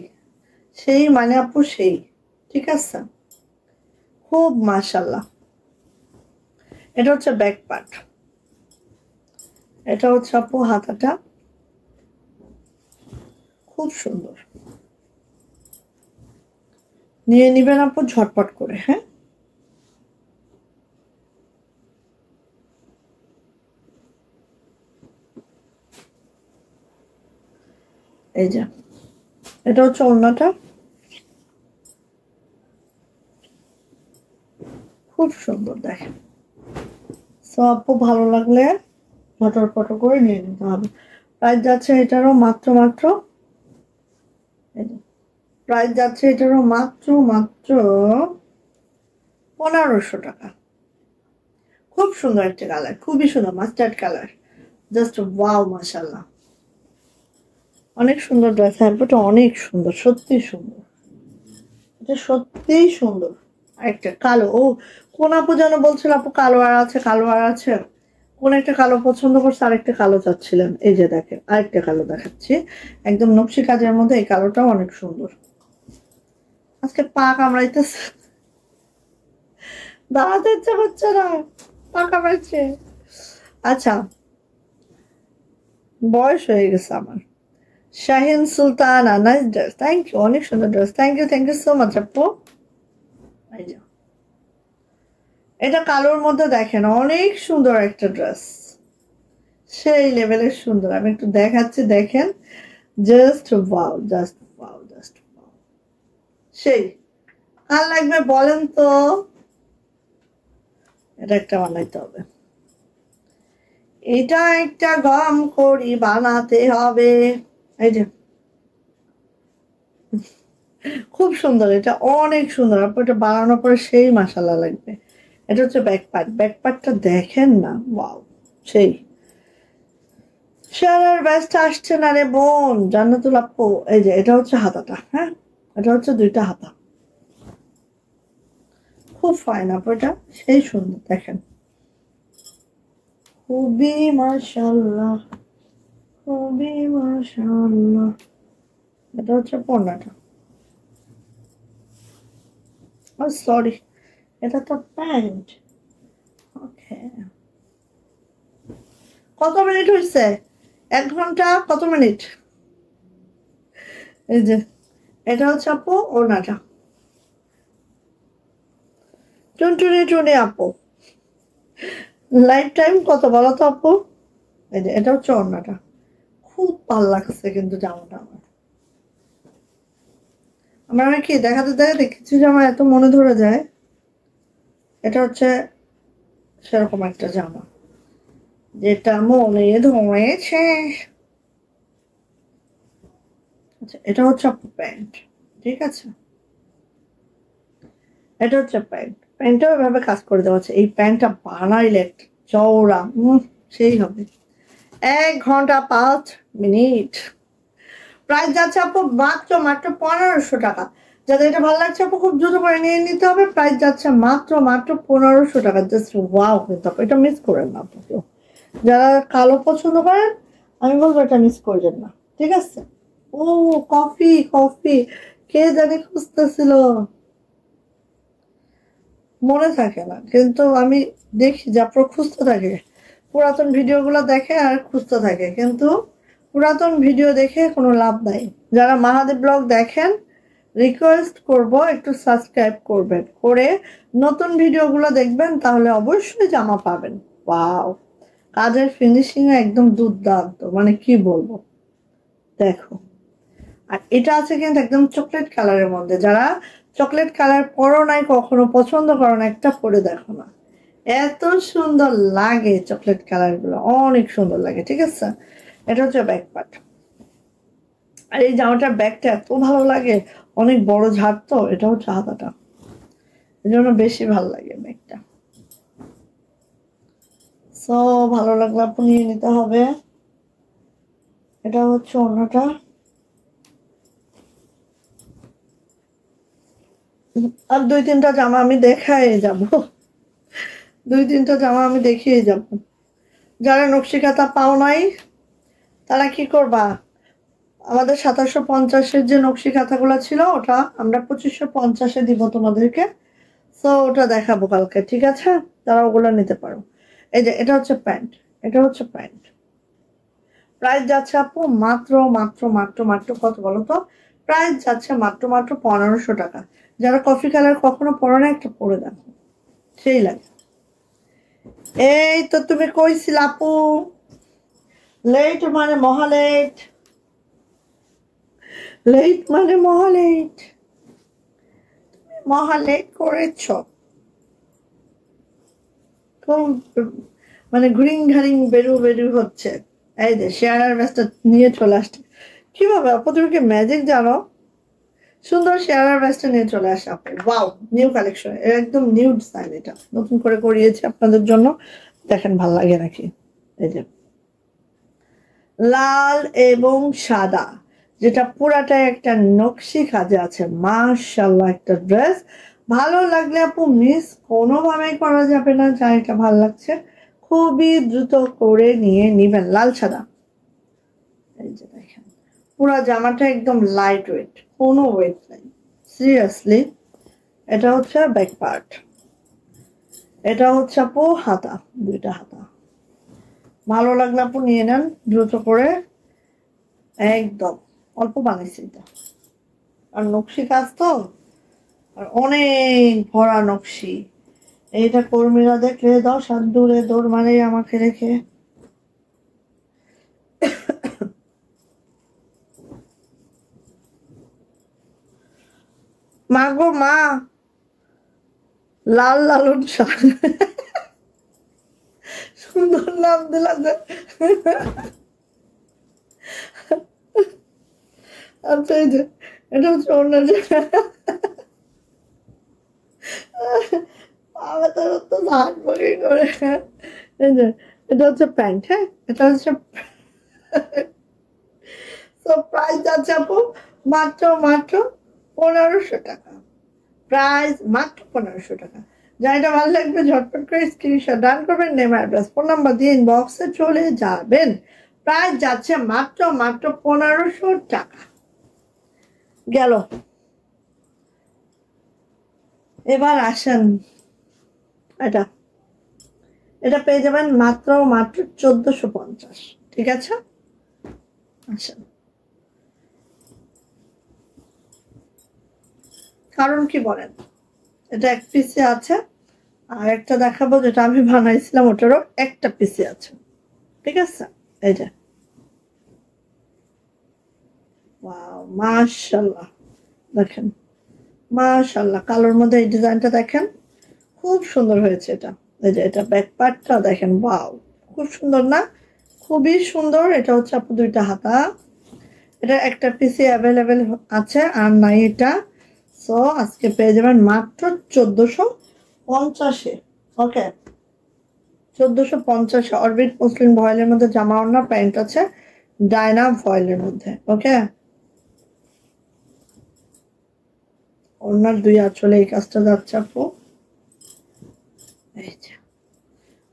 সেই মানে আপু সেই। ঠিক আছে, খুব মাশাল্লাহ। এটা হচ্ছে ব্যাক পার্ট, এটা হচ্ছে আপু হাতাটা, খুব সুন্দর। নিয়ে নিবেন আপু ঝটপট করে। হ্যাঁ, এই যে এটা হচ্ছে ওড়নাটা, খুব সুন্দর দেখেন। সো আপু ভালো লাগলে ঝটপট করে নিয়ে নিতে হবে। প্রাইস যাচ্ছে এটারও মাত্র মাত্র, প্রাইস যাচ্ছে এটারও মাত্র মাত্র 1500 টাকা। খুব সুন্দর একটা কালার, খুবই সুন্দর মাস্টার্ড কালার, জাস্ট ওয়াও মাশাল্লাহ। অনেক সুন্দর ড্রেস। হ্যাঁ, এটা অনেক সুন্দর, সত্যি সুন্দর, এটা সত্যিই সুন্দর। একটা কালো, ও কোন আপু যেন বলছিল আপু কালো আর আছে, কালো আর আছে। কোন একটা কালো পছন্দ করছে, আরেকটা কালো চাচ্ছিলেন। এই যে দেখেন আরেকটা কালো দেখাচ্ছি, একদম নকশি কাজের মধ্যে এই কালোটাও অনেক সুন্দর। আজকে পা কামড়াইতেছে, দাঁড়াতে ইচ্ছা হচ্ছে না, পা কামড়াচ্ছে। আচ্ছা, বয়স হয়ে গেছে আমার। Shahin Sultana, nice dress, thank you, অনেক সুন্দর dress, thank you so much আপু। এই যে এটা কালোর মধ্যে দেখেন অনেক সুন্দর একটা ড্রেস, সেই লেভেলের সুন্দর। আমি একটু দেখাচ্ছি, দেখেন, just wow, just wow, just wow, সেই। আর লাগবে বলেন তো? এটা একটা বানাইতে হবে, এটা একটা গম করি বানাতে হবে। এই যে খুব সুন্দর, এটা অনেক সুন্দর আপু। এটা বানানোর পরে সেই মাসাল্লাহ লাগবে। এটা হচ্ছে ব্যাক পার্ট, ব্যাক পার্টটা দেখেন না, ওয়াও সেই। শেয়ার ব্যস্ত আসছে না রে বোন, জান্নাতুল আপু। এই যে এটা হচ্ছে হাতাটা, হ্যাঁ এটা হচ্ছে দুইটা হাতা, খুব ফাইন আপু, এটা সেই সুন্দর দেখেন, খুবই মাশাআল্লাহ, খুবই মাশাআল্লাহ। এটা হচ্ছে পণ্যটা, ও সরি, এটা তো প্যান্ট। ওকে, কত মিনিট হয়েছে? 1 ঘন্টা কত মিনিট? এই যে এটা হচ্ছে আপু ওনাটা, টুনটুনি টুনি আপু। লাইফ টাইম কত বলো তো আপু? এই যে এটা হচ্ছে ওড়নাটা, খুব ভালো লাগছে কিন্তু জামাটা আমার। আমার কি দেখাতে দেখাতে কিছু জামা এত মনে ধরে যায়। এটা হচ্ছে সেরকম একটা জামা যেটা মনে ধরেছে। আচ্ছা, এটা হচ্ছে আপু প্যান্ট। ঠিক আছে, এটা হচ্ছে প্যান্ট, প্যান্টটাও এভাবে কাজ করে দেওয়া আছে। এই প্যান্টটা বানাইলে একটা চওড়া সেই হবে। 1 ঘন্টা 5 মিনিট। প্রাইস যাচ্ছে আপু মাত্র মাত্র 1500 টাকা। যাদের এটা ভালো লাগছে আপু খুব দ্রুত করে নিয়ে নিতে হবে। প্রাইস যাচ্ছে মাত্র মাত্র 1500 টাকা। জাস্ট ওয়াও, কিন্তু আপু এটা মিস করেন না আপু কেউ। যারা কালো পছন্দ করেন আমি বলবো এটা মিস করবেন না। ঠিক আছে। ও কফি কফি, কে জানি খুঁজতেছিল, মনে থাকে না, কিন্তু আমি দেখি যে আপনার খুঁজতে থাকে, পুরাতন ভিডিও গুলো দেখে আর খুঁজতে থাকে, কিন্তু পুরাতন ভিডিও দেখে কোনো লাভ নাই। যারা মাহাদি ব্লগ দেখেন রিকোয়েস্ট করব একটু সাবস্ক্রাইব করবেন, করে নতুন ভিডিওগুলো দেখবেন, তাহলে অবশ্যই জামা পাবেন। ওয়াও, কাজের ফিনিশিং একদম দুর্দান্ত, মানে কি বলবো। দেখো, আর এটা আছে কিন্তু একদম চকলেট কালারের মধ্যে। যারা চকলেট কালার পরো নাই, কখনো পছন্দ করো না, একটা পরে দেখো না, এত সুন্দর লাগে চকলেট কালার গুলো, অনেক সুন্দর লাগে। ঠিক আছে, এটা হচ্ছে ব্যাক পার্ট। আর এই জামাটার ব্যাগটা এত ভালো লাগে, অনেক বড় ঝাড় তো, এটা হচ্ছে হাতাটা, এই জন্য বেশি ভালো লাগে ব্যাগটা। সো ভালো লাগলে আপনি নিয়ে নিতে হবে। এটা হচ্ছে অন্যটা। আর দুই তিনটা জামা আমি দেখাই যাব, দুই তিনটা জামা আমি দেখিয়ে যাব। যারা নকশি কাঁথা পাও নাই তারা কি করবা, আমাদের 2750-এর যে নকশি কাঁথাগুলো ছিল ওটা আমরা 2550-এ দিব তোমাদেরকে। সো ওটা দেখাবো কালকে, ঠিক আছে? তারা ওগুলো নিতে পারো। এই যে এটা হচ্ছে প্যান্ট, এটা হচ্ছে প্যান্ট। প্রাইস যাচ্ছে আপু মাত্র মাত্র মাত্র মাত্র কত বলো তো? প্রাইস যাচ্ছে মাত্র মাত্র 1500 টাকা। যারা কফি কালার কখনো পরো না, একটা পরে দেখো, সেই লাগে। এই তো তুমি কইছিল আপু লেট মানে মহালেট, লেট মানে মহালেট, মহালেট করেছ। খুব মানে ঘুরিং ঘারিং বেরু বেরু হচ্ছে। এই যে শেয়ার ব্যাসটা নিয়ে চলে আসছে। কিভাবে আপু, তুমি কি ম্যাজিক জানো? সুন্দর শেয়ার ব্যাসটা নিয়ে চলে আসে আপু। ওয়াও, নিউ কালেকশন, একদম নিউ ডিজাইন, এটা নতুন করে করিয়েছি আপনাদের জন্য, দেখেন ভাল লাগে নাকি। এই যে লাল এবং সাদা, যেটা পুরাটাই একটা নকশি কাজে আছে। মাশাআল্লাহ, একটা ড্রেস ভালো লাগলে আপু মিস কোনোভাবেই করা যাবে না। যা এটা ভালো লাগছে খুবই দ্রুত করে নিয়ে নিবেন। লাল সাদা, এই যে দেখেন পুরা জামাটা একদম লাইট ওয়েট, কোনো ওয়েট নাই সিরিয়াসলি। এটা হচ্ছে ব্যাক পার্ট, এটা হচ্ছে আপু হাতা, দুইটা হাতা। ভালো লাগলে আপু নিয়ে নেন দ্রুত করে, একদম অল্প বানাইছি এটা। আর নকশি কাজ তো, আর অনেক ভরা নকশি। এইটা কর্মীরা দেখলে 10 হাত দূরে দৌড় মারে আমাকে রেখে। মা গো মা, লাল লালন শাহ, সুন্দর নাম দিলা যে। আচ্ছা, এই যে এটা হচ্ছে অন্য যে, আমি তো হাত বলি করে। এই যে এটা হচ্ছে প্যান্ট, হ্যাঁ এটা হচ্ছে। তো প্রাইস যাচ্ছে আপু মাত্র মাত্র 1500 টাকা। প্রাইস মাত্র 1500 টাকা। যা এটা ভালো লাগবে ঝটপট করে স্ক্রিনশট ডান করবেন, নেম অ্যাড্রেস ফোন নাম্বার দিয়ে ইনবক্সে চলে যাবেন। প্রাইস যাচ্ছে মাত্র মাত্র 1500 টাকা। গেল, এবার আসেন এটা, এটা পেয়ে যাবেন মাত্র মাত্র 1450। ঠিক আছে, আসেন। কারণ কি বলেন, এটা এক পিসে আছে, আর একটা দেখাবো যেটা আমি বানাইছিলাম, ওটারও একটা পিসে আছে। ঠিক আছে, এই যে ওয়াও মাশাআল্লাহ, দেখেন মাশাআল্লাহ, কালোর মধ্যে এই ডিজাইনটা দেখেন, খুব সুন্দর হয়েছে এটা। এই যে এটা ব্যাক পার্টটা দেখেন, ওয়াও খুব সুন্দর না? খুবই সুন্দর। এটা হচ্ছে আপু দুইটা হাতা, এটা একটা পিসি অ্যাভেলেবেল আছে আর নাই এটা। সো আজকে পেয়ে যাবেন মাত্র 1450-এ। ওকে, 1450 অরবিট মসলিন ভয়েলের মধ্যে জামা ওড়না প্যান্ট আছে, ডায়না ভয়েলের মধ্যে। ওকে, ওড়নার দুই আঁচলে এই কাজটা যাচ্ছে আপু। এই যে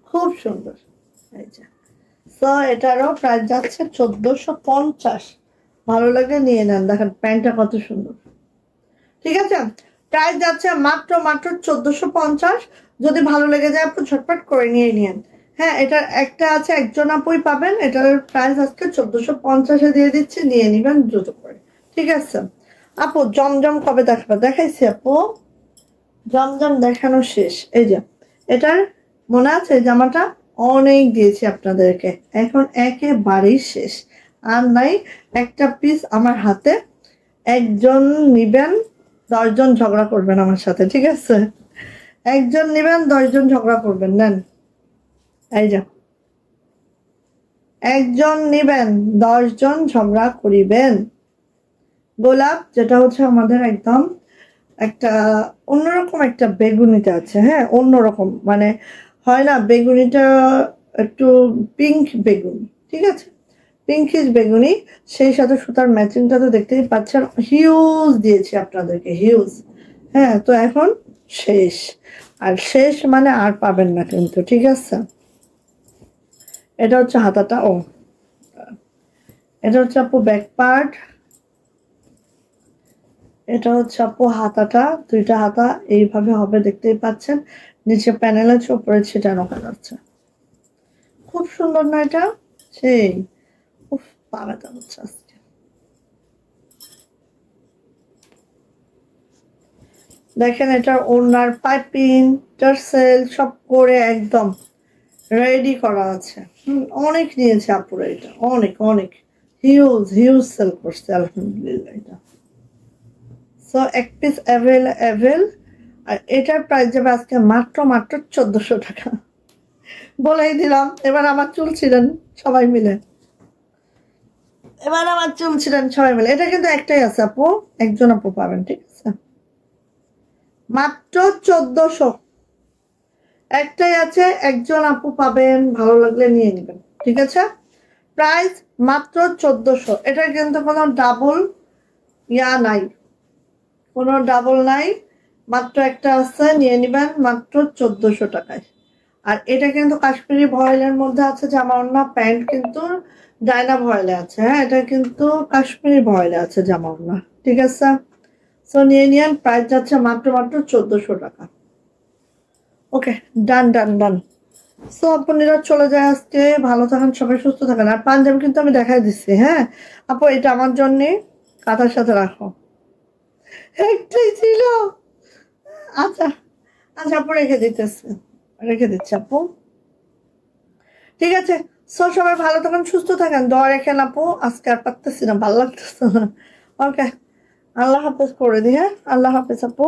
খুব সুন্দর, এই যে। সো এটারও প্রাইস যাচ্ছে 1450। ভালো লাগে নিয়ে নেন, দেখেন প্যান্টটা কত সুন্দর। ঠিক আছে, প্রাইস যাচ্ছে মাত্র মাত্র 1450। যদি ভালো লেগে যায় আপু ঝটপট করে নিয়ে নিন। হ্যাঁ, এটার একটা আছে, একজন আপুই পাবেন। এটার প্রাইস আজকে 1450-এ দিয়ে দিচ্ছি, নিয়ে নিবেন দ্রুত করে। ঠিক আছে আপু, জমজম কবে দেখাবো? দেখাইছি আপু, জমজম দেখানো শেষ। এই যে এটার মনে আছে, এই জামাটা অনেক দিয়েছি আপনাদেরকে, এখন একেবারেই শেষ, আর নাই একটা পিস আমার হাতে। একজন নিবেন, 10 জন ঝগড়া করবেন আমার সাথে, ঠিক আছে? একজন নিবেন, 10 জন ঝগড়া করবেন, নেন। এই যে একজন নিবেন, 10 জন ঝগড়া করিবেন। গোলাপ, যেটা হচ্ছে আমাদের একদম একটা অন্যরকম একটা বেগুনিতে আছে, হ্যাঁ অন্যরকম, মানে হয় না বেগুনিটা একটু পিঙ্ক বেগুনি, ঠিক আছে, পিঙ্কিশ বেগুনি, সেই সাথে সুতার ম্যাচিংটা তো দেখতেই পাচ্ছেন, হিউজ দিয়েছি আপনাদেরকে, হিউজ। হ্যাঁ, তো এখন শেষ, আর শেষ মানে আর পাবেন না কিন্তু, ঠিক আছে? এটা হচ্ছে হাতাটা, এটা হচ্ছে আপু ব্যাক পার্ট, এটা হচ্ছে আপু হাতাটা, দুইটা হাতা এইভাবে হবে, দেখতেই পাচ্ছেন। নিচে প্যানেল আছে, উপরে ছিটানো হয়ে যাচ্ছে, খুব সুন্দর না এটা? সেই উফ, পা ব্যথা হচ্ছে আজকে। দেখেন, এটার ওড়নার পাইপিং, টার্সেল সব করে একদম রেডি করা আছে। অনেক নিয়েছে আপুরা, এটা অনেক অনেক হিউজ হিউজ সেল করছে আলহামদুলিল্লাহ এটা। সো এক পিস অ্যাভেল, আর এটার প্রাইস যাবে আজকে মাত্র মাত্র 1400 টাকা। বলেই দিলাম, এবার আমার চুল ছিলেন সবাই মিলে, এবার আমার চুল ছিলেন সবাই মিলে। এটা কিন্তু একটাই আছে আপু, একজন আপু পাবেন, ঠিক আছে? মাত্র 1400, একটাই আছে, একজন আপু পাবেন, ভালো লাগলে নিয়ে নেবেন, ঠিক আছে? প্রাইস মাত্র 1400। এটা কিন্তু কোনো ডাবল নাই, কোনো ডাবল নাই, মাত্র একটা আছে, নিয়ে নিবেন মাত্র 1400 টাকায়। আর এটা কিন্তু কাশ্মীরি ভয়েলের মধ্যে আছে, জামা ওড়না প্যান্ট কিন্তু ডায়না ভয়েলে আছে, হ্যাঁ এটা কিন্তু কাশ্মীরি ভয়েলে আছে জামা ওড়না, ঠিক আছে? সো নিয়ে নিন, প্রাইস যাচ্ছে মাত্র মাত্র 1400 টাকা। ওকে, ডান ডান ডান। সো আপনারা চলে যায় আজকে, ভালো থাকেন সবাই, সুস্থ থাকেন। আর পাঞ্জাবি কিন্তু আমি দেখাই দিচ্ছি, হ্যাঁ আপু, এটা আমার জন্যে কাঁথার সাথে রাখো, একটাই ছিল। আচ্ছা, আচ্ছা আপু, রেখে দিতেছে, রেখে দিচ্ছে আপু, ঠিক আছে? সো সবাই ভালো থাকেন, সুস্থ থাকেন, দোয়া রেখেন আপু, আজকে আর পারতেছি না, ভালো লাগতেছে না। ওকে, আল্লাহ হাফেজ করে দিই, হ্যাঁ আল্লাহ হাফেজ আপু।